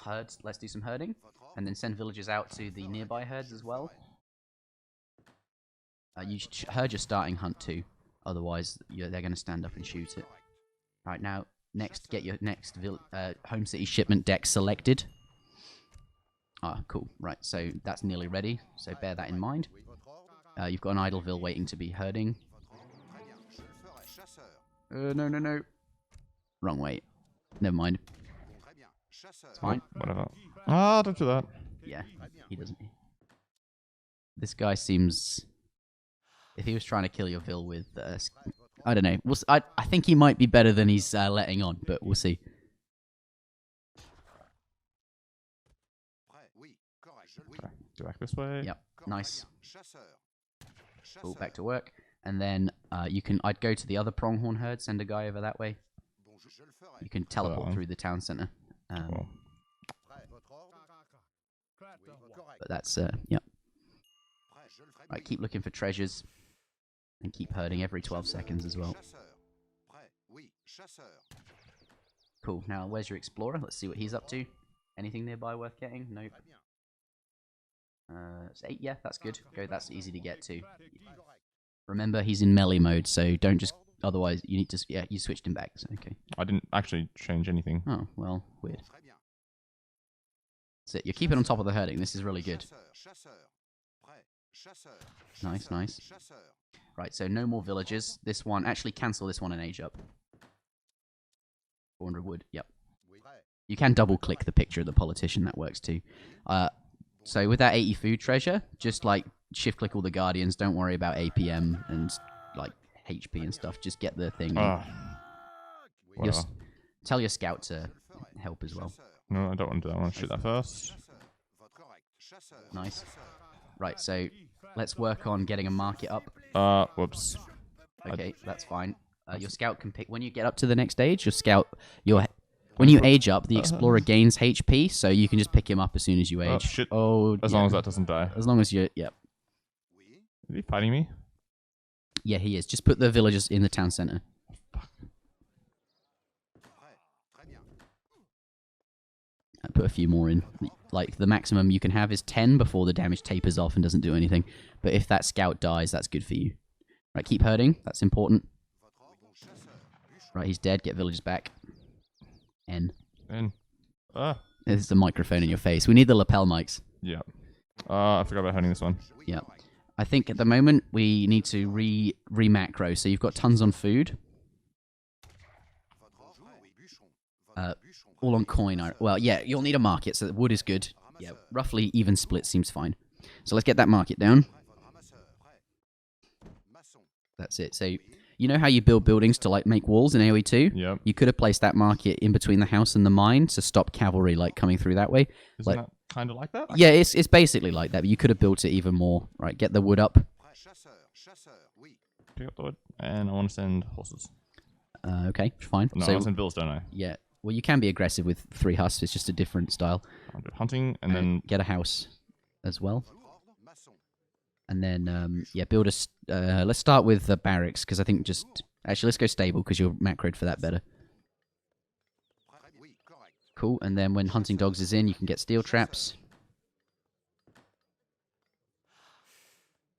do some herding. And then send villagers out to the nearby herds as well. You should herd your starting hunt too. Otherwise, they're going to stand up and shoot it. Right, now, next, get your next home city shipment deck selected. Ah, cool. Right, so that's nearly ready. So bear that in mind. You've got an Idleville waiting to be herding. No. Wrong way. Never mind. It's fine. Whatever. Don't do that. Yeah, he doesn't. This guy seems... If he was trying to kill your Vil with... I don't know. I think he might be better than he's letting on, but we'll see. Okay, go back this way. Yep, nice. Cool, back to work. And then I'd go to the other pronghorn herd, send a guy over that way. You can teleport through the town center. Cool. But that's, yep. Right, keep looking for treasures. And keep herding every 12 seconds as well. Cool, now where's your explorer? Let's see what he's up to. Anything nearby worth getting? Nope. It's 8, yeah, that's good. Go, that's easy to get to. Remember, he's in melee mode, so don't just... Otherwise, you need to... Yeah, you switched him back, so okay. I didn't actually change anything. Oh, well, weird. That's it, you're keeping on top of the herding. This is really good. Nice. Right, so no more villagers. This one... Actually, cancel this one and age up. 400 wood, yep. You can double-click the picture of the politician. That works, too. So with that 80 food treasure, just, like, shift-click all the guardians. Don't worry about APM and, like, HP and stuff. Just get the thing. Tell your scout to help as well. No, I don't want to do that. I want to shoot that first. Nice. Right, so let's work on getting a market up. Whoops. Okay, that's fine. Your scout can pick when you get up to the next stage. When you age up, the explorer gains HP, so you can just pick him up as soon as you age. Oh shit! As yeah. long as that doesn't die. As long as you, yep. Is he fighting me? Yeah, he is. Just put the villagers in the town center. I put a few more in. Like, the maximum you can have is 10 before the damage tapers off and doesn't do anything. But if that scout dies, that's good for you. Right, keep herding. That's important. Right, he's dead. Get villagers back. N. There's a microphone in your face. We need the lapel mics. Yeah. I forgot about herding this one. Yeah. I think at the moment we need to re-macro. So you've got tons on food. All on coin. Well, yeah, you'll need a market, so wood is good. Yeah, roughly even split seems fine. So let's get that market down. That's it. So you know how you build buildings to like make walls in AoE 2? Yep. You could have placed that market in between the house and the mine to stop cavalry like coming through that way. Isn't that kind of like that? Yeah, it's basically like that, but you could have built it even more. Right, get the wood up. Pick up the wood, and I want to send horses. Okay, fine. No, I so, want to send bills, don't I? Yeah. Well, you can be aggressive with 3 husks. It's just a different style. I'll do hunting, and then get a house as well. And then, yeah, build a... let's start with the barracks, because I think just... Actually, let's go stable, because you're macroed for that better. Cool, and then when hunting dogs is in, you can get steel traps.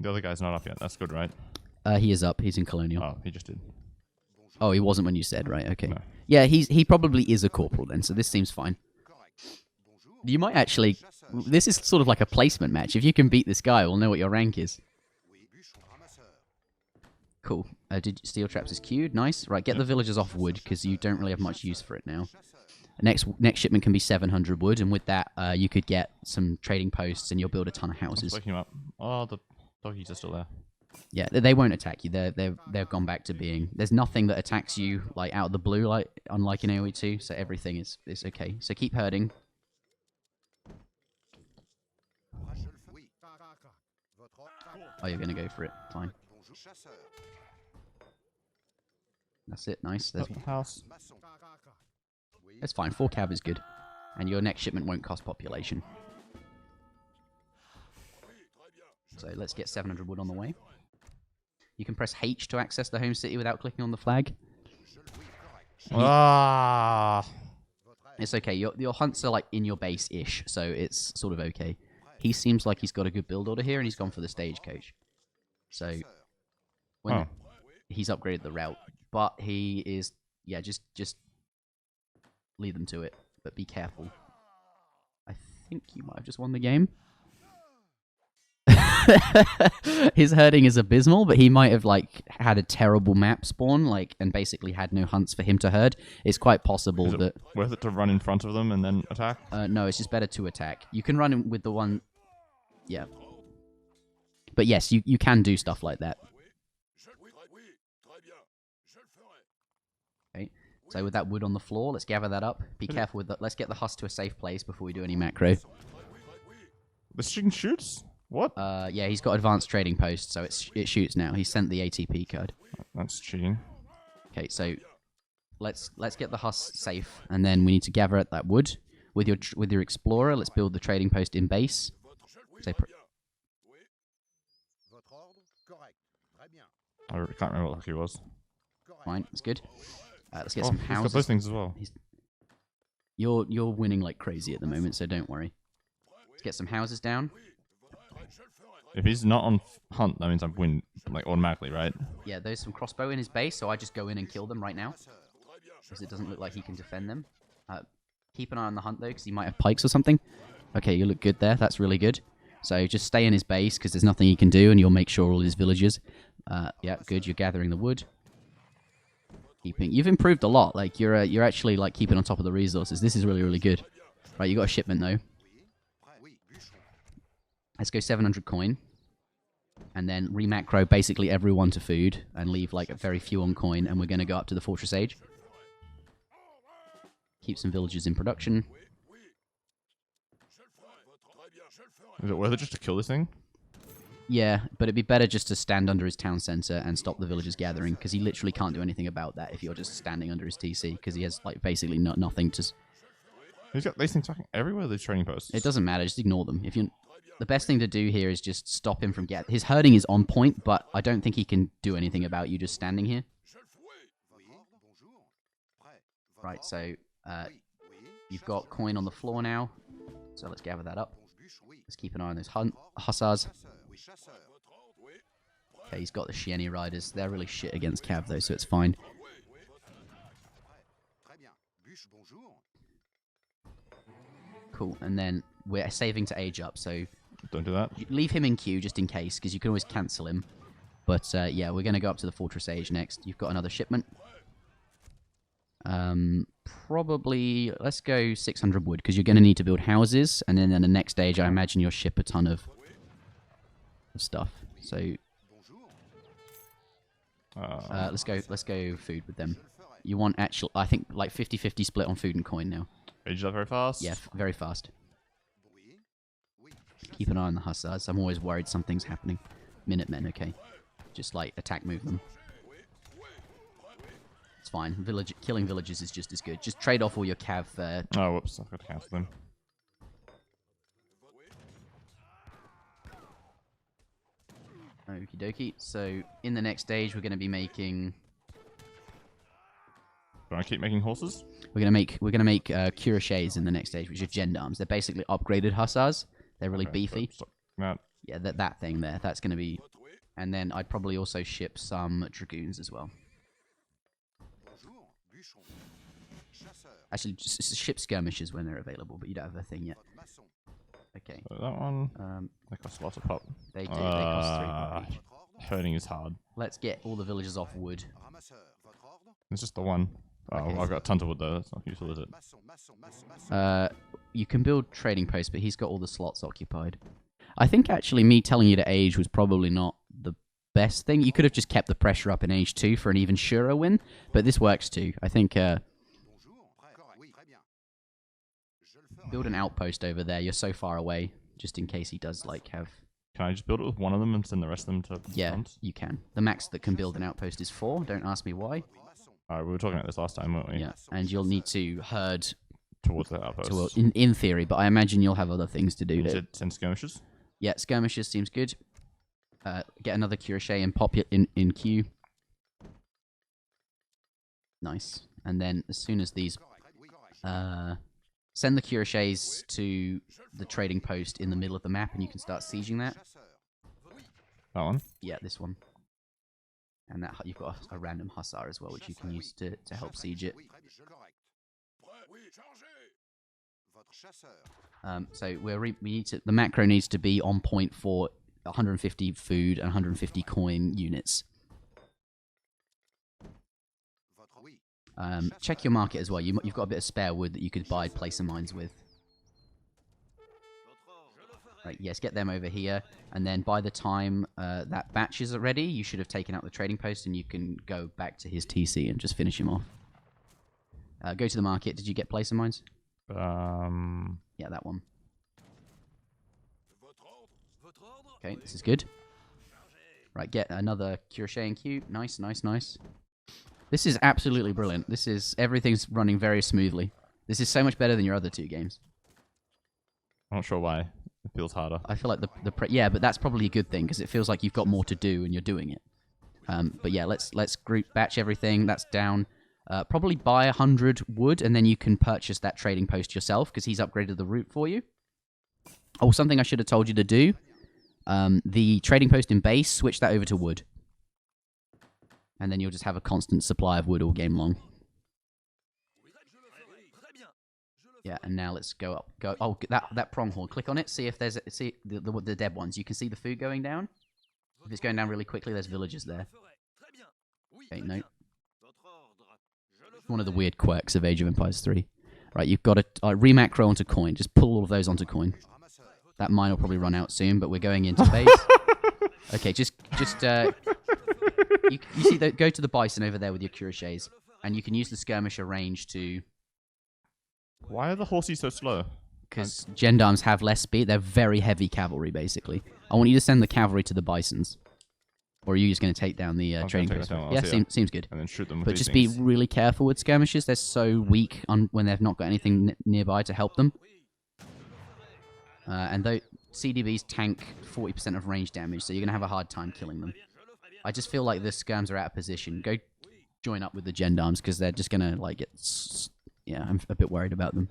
The other guy's not up yet. That's good, right? He is up. He's in colonial. Oh, he just did. Oh, he wasn't when you said, right? Okay. No. Yeah, he probably is a corporal then, so this seems fine. You might actually... This is sort of like a placement match. If you can beat this guy, we'll know what your rank is. Cool. Steel traps is queued. Nice. Right, get the villagers off wood, because you don't really have much use for it now. Next shipment can be 700 wood, and with that, you could get some trading posts, and you'll build a ton of houses. Waking him up. Oh, the doggies are still there. Yeah, they won't attack you. They've gone back to being... There's nothing that attacks you like out of the blue, like unlike in AoE 2, so everything is okay. So keep herding. Oh, you're gonna go for it. Fine. That's it. Nice. There's house. That's fine. 4 cav is good, and your next shipment won't cost population. So let's get 700 wood on the way. You can press H to access the home city without clicking on the flag. It's okay. Your hunts are like in your base-ish, so it's sort of okay. He seems like he's got a good build order here, and he's gone for the stagecoach. So when he's upgraded the route, but he is just lead them to it, but be careful. I think you might have just won the game. His herding is abysmal, but he might have like had a terrible map spawn, and basically had no hunts for him to herd. It's quite possible that worth it to run in front of them and then attack. No, it's just better to attack. You can run in with the one, yeah. But yes, you can do stuff like that. Okay, so with that wood on the floor, let's gather that up. Be careful with that. Let's get the husk to a safe place before we do any macro. This chicken shoots. What? Yeah, he's got advanced trading post, so it shoots now. He sent the ATP code. That's cheating. Okay, so let's get the husk safe, and then we need to gather at that wood with your explorer. Let's build the trading post in base. I can't remember what he was. Fine, that's good. Let's get some houses. He's got those things as well. You're winning like crazy at the moment, so don't worry. Let's get some houses down. If he's not on hunt, that means I win like automatically, right? Yeah, there's some crossbow in his base, so I just go in and kill them right now, because it doesn't look like he can defend them. Keep an eye on the hunt though, because he might have pikes or something. Okay, you look good there. That's really good. So just stay in his base, because there's nothing he can do, and you'll make sure all his villagers. Yeah, good. You're gathering the wood. You've improved a lot. Like you're actually like keeping on top of the resources. This is really, really good. Right, you got a shipment though. Let's go 700 coin. And then remacro basically everyone to food and leave like a very few on coin, and we're going to go up to the Fortress Age. Keep some villagers in production. Is it worth it just to kill this thing? Yeah, but it'd be better just to stand under his town center and stop the villagers gathering, because he literally can't do anything about that if you're just standing under his TC, because he has like basically nothing to. He's got these things fucking everywhere. These training posts. It doesn't matter. Just ignore them. If you, the best thing to do here is just stop him from his herding is on point, but I don't think he can do anything about you just standing here. Right, so you've got coin on the floor now, so let's gather that up. Let's keep an eye on those hussars. Okay, he's got the Shieni riders. They're really shit against Cav though, so it's fine. Cool, and then we're saving to age up, so don't do that. Leave him in queue just in case, because you can always cancel him. But yeah, we're going to go up to the Fortress Age next. You've got another shipment. Probably, let's go 600 wood, because you're going to need to build houses, and then in the next stage, I imagine you'll ship a ton of stuff. So let's go food with them. You want actual, I think like 50-50 split on food and coin now. Age up very fast. Yeah, very fast. Keep an eye on the hussars. I'm always worried something's happening. Minutemen, okay. Just like attack move them. It's fine. Killing villages is just as good. Just trade off all your cav. Oh, whoops! I've got to cancel them. Okie dokie. So in the next stage, we're going to be making. Do I keep making horses? We're gonna make cuirassiers in the next stage, which are gendarmes. They're basically upgraded hussars. They're really beefy. Yeah, that thing there. That's gonna be. And then I'd probably also ship some dragoons as well. Actually, just ship skirmishers when they're available, but you don't have a thing yet. Okay. So that one. They cost lots of pop. They do. They cost 3 pop each. Herding is hard. Let's get all the villagers off wood. It's just the one. Oh, okay. I've got tons of wood though. That's not useful, is it? You can build trading posts, but he's got all the slots occupied. I think actually me telling you to age was probably not the best thing. You could have just kept the pressure up in age 2 for an even surer win, but this works too. I think build an outpost over there. You're so far away, just in case he does like have. Can I just build it with one of them and send the rest of them to? Yeah, front? You can. The max that can build an outpost is 4. Don't ask me why. Alright, we were talking about this last time, weren't we? Yeah, and you'll need to herd towards the outpost. In theory, but I imagine you'll have other things to do. You said 10 skirmishes? Yeah, skirmishes seems good. Get another cuirassier and pop it in queue. Nice. And then as soon as these... send the cuirassiers to the trading post in the middle of the map and you can start sieging that. That one? Yeah, this one. And that you've got a random hussar as well, which you can use to help siege it. So we need to. The macro needs to be on point for 150 food and 150 coin units. Check your market as well. You've got a bit of spare wood that you could buy placer mines with. Right, yes, get them over here, and then by the time that batch is ready, you should have taken out the trading post, and you can go back to his TC and just finish him off. Go to the market. Did you get placer mines? Yeah, that one. Okay, this is good. Right, get another cuirassier in queue. Nice, nice, nice. This is absolutely brilliant. Everything's running very smoothly. This is so much better than your other 2 games. I'm not sure why. It feels harder. I feel like yeah, but that's probably a good thing because it feels like you've got more to do and you're doing it. But yeah, let's group batch everything. That's down. Probably buy 100 wood and then you can purchase that trading post yourself because he's upgraded the route for you. Oh, something I should have told you to do. The trading post in base, switch that over to wood. And then you'll just have a constant supply of wood all game long. Yeah, and now let's go up. Oh, that pronghorn. Click on it. See if there's the dead ones. You can see the food going down. If it's going down really quickly, there's villagers there. Okay, no. One of the weird quirks of Age of Empires 3. Right, you've got to remacro onto coin. Just pull all of those onto coin. That mine will probably run out soon, but we're going into base. Okay, just you see, go to the bison over there with your cuirassiers, and you can use the skirmisher range to. Why are the horses so slow? because gendarmes have less speed. They're very heavy cavalry, basically. I want you to send the cavalry to the bisons. Or are you just going to take down the trading post? Yeah, seems good. And then shoot them with But these just things. be really careful with skirmishes. They're so weak when they've not got anything nearby to help them. And though CDBs tank 40% of range damage, so you're going to have a hard time killing them. I just feel like the skirms are out of position. Go join up with the gendarmes, because they're just going to like get... Yeah, I'm a bit worried about them.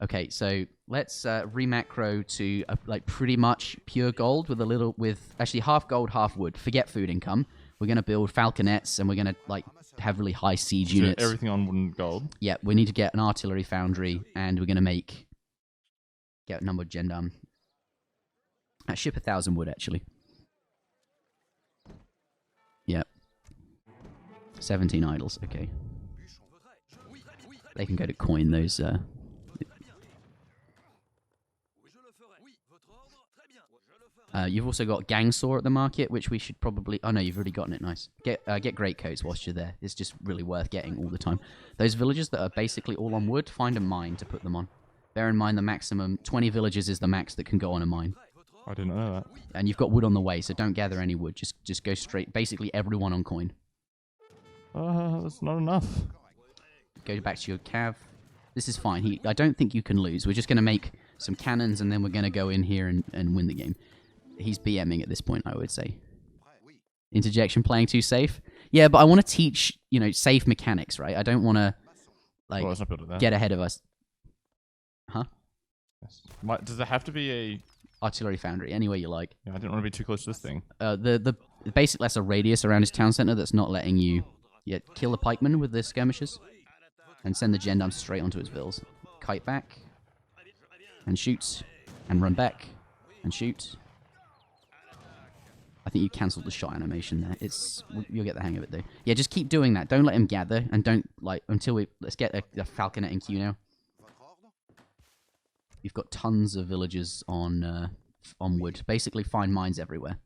Okay, so let's remacro to like pretty much pure gold with actually half gold, half wood. Forget food income. We're gonna build falconets and we're gonna like have really high siege units. Everything on wood and gold. Yeah, we need to get an artillery foundry and we're gonna get a number of gendarme. Ship 1,000 wood actually. Yep. 17 idols. Okay. They can go to coin those. You've also got Gangsaw at the market, which we should probably... Oh, no, you've already gotten it. Nice. Get greatcoats whilst you're there. It's just really worth getting all the time. Those villages that are basically all on wood, find a mine to put them on. Bear in mind the maximum... 20 villages is the max that can go on a mine. I didn't know that. And you've got wood on the way, so don't gather any wood. Just go straight... Basically everyone on coin. That's not enough. Go back to your cav. This is fine. I don't think you can lose. We're just going to make some cannons, and then we're going to go in here and win the game. He's BMing at this point, I would say. Interjection playing too safe? Yeah, but I want to teach, safe mechanics, right? I don't want to, get ahead of us. Huh? Yes. Does it have to be a... Artillery foundry, any way you like. Yeah, I didn't want to be too close to this thing. Basically, that's a radius around his town center that's not letting you kill the pikemen with the skirmishes. And send the gendarmes straight onto his vills. Kite back. And shoot. And run back. And shoot. I think you cancelled the shot animation there. You'll get the hang of it though. Yeah, just keep doing that. Don't let him gather, and don't let's get a falconet in queue now. You've got tons of villagers on wood. Basically, find mines everywhere.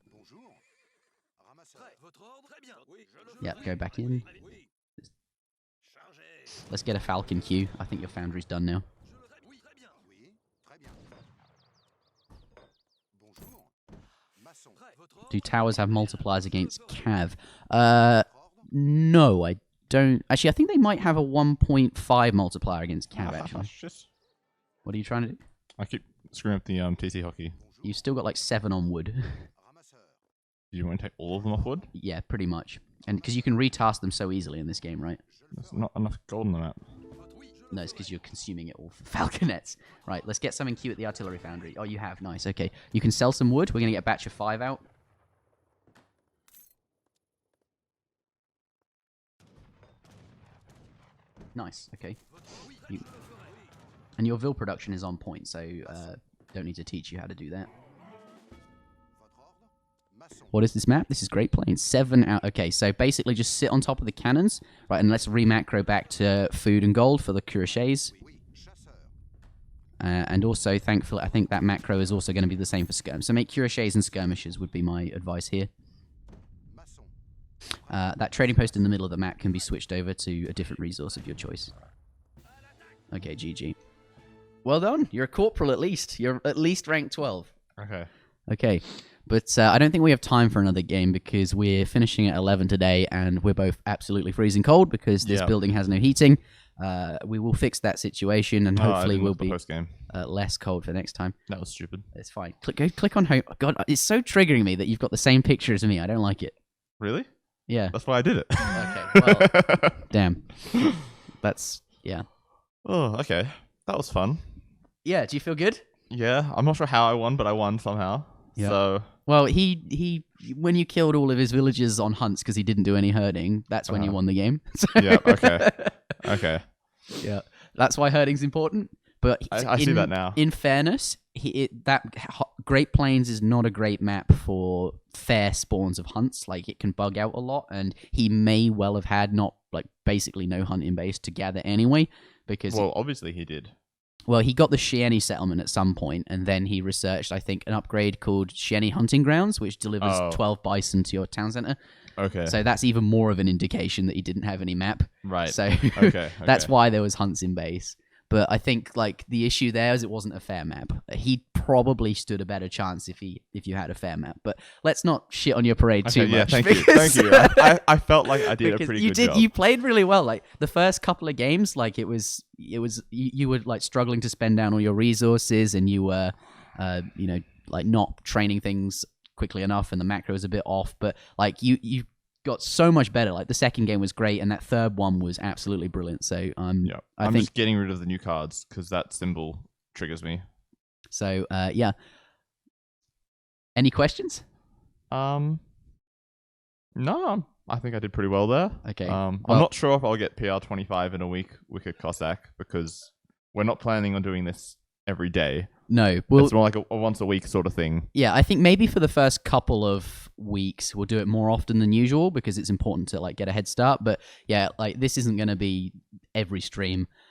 Yep, go back in. Let's get a falcon queue. I think your foundry's done now. Do towers have multipliers against cav? No, I don't. Actually, I think they might have a 1.5 multiplier against cav, actually. What are you trying to do? I keep screwing up the TC hockey. You've still got like 7 on wood. Do you want to take all of them off wood? Yeah, pretty much. And because you can retask them so easily in this game, right? There's not enough gold on the map. No, it's because you're consuming it all for falconets. Right, let's get some in queue at the artillery foundry. Oh, you have. Nice, okay. You can sell some wood. We're going to get a batch of 5 out. Nice, okay. And your Vil production is on point, so don't need to teach you how to do that. What is this map? This is Great Plains. 7 out. Okay, so basically just sit on top of the cannons. Right, and let's remacro back to food and gold for the cuirassiers. And also, thankfully, I think that macro is also going to be the same for skirm. So make cuirassiers and skirmishers would be my advice here. That trading post in the middle of the map can be switched over to a different resource of your choice. Okay, GG. Well done. You're a corporal at least. You're at least rank 12. Okay. Okay. But I don't think we have time for another game because we're finishing at 11 today and we're both absolutely freezing cold because this building has no heating. We will fix that situation and hopefully we'll be less cold for next time. That was stupid. It's fine. Click on home. God, it's so triggering me that you've got the same picture as me. I don't like it. Really? Yeah. That's why I did it. Okay, well, damn. That's, yeah. Oh, okay. That was fun. Yeah, do you feel good? Yeah, I'm not sure how I won, but I won somehow. Yeah. So... Well, he when you killed all of his villagers on hunts because he didn't do any herding, that's when you won the game. So yeah, okay. Okay. Yeah, that's why herding's important. But I see that now. In fairness, Great Plains is not a great map for fair spawns of hunts. Like, it can bug out a lot, and he may well have had basically no hunting base to gather anyway. Because obviously he did. Well, he got the Shieni settlement at some point, and then he researched, I think, an upgrade called Shieni Hunting Grounds, which delivers 12 bison to your town center. Okay. So that's even more of an indication that he didn't have any map. Right. So okay. that's why there was hunts in base. But I think like the issue there is it wasn't a fair map. He probably stood a better chance if you had a fair map. But let's not shit on your parade too much. Thank you. I felt like I did a pretty good job. You played really well. Like the first couple of games, like it was you were like struggling to spend down all your resources, and you were like not training things quickly enough, and the macro was a bit off. But like you got so much better. Like the second game was great, and that third one was absolutely brilliant. So I'm just getting rid of the new cards because that symbol triggers me. So yeah. Any questions? No, I think I did pretty well there. Okay. I'm not sure if I'll get PR 25 in a week, Wicked Cossack, because we're not planning on doing this every day. No, it's more like a once a week sort of thing. Yeah, I think maybe for the first couple of weeks we'll do it more often than usual because it's important to like get a head start. But yeah, like this isn't going to be every stream.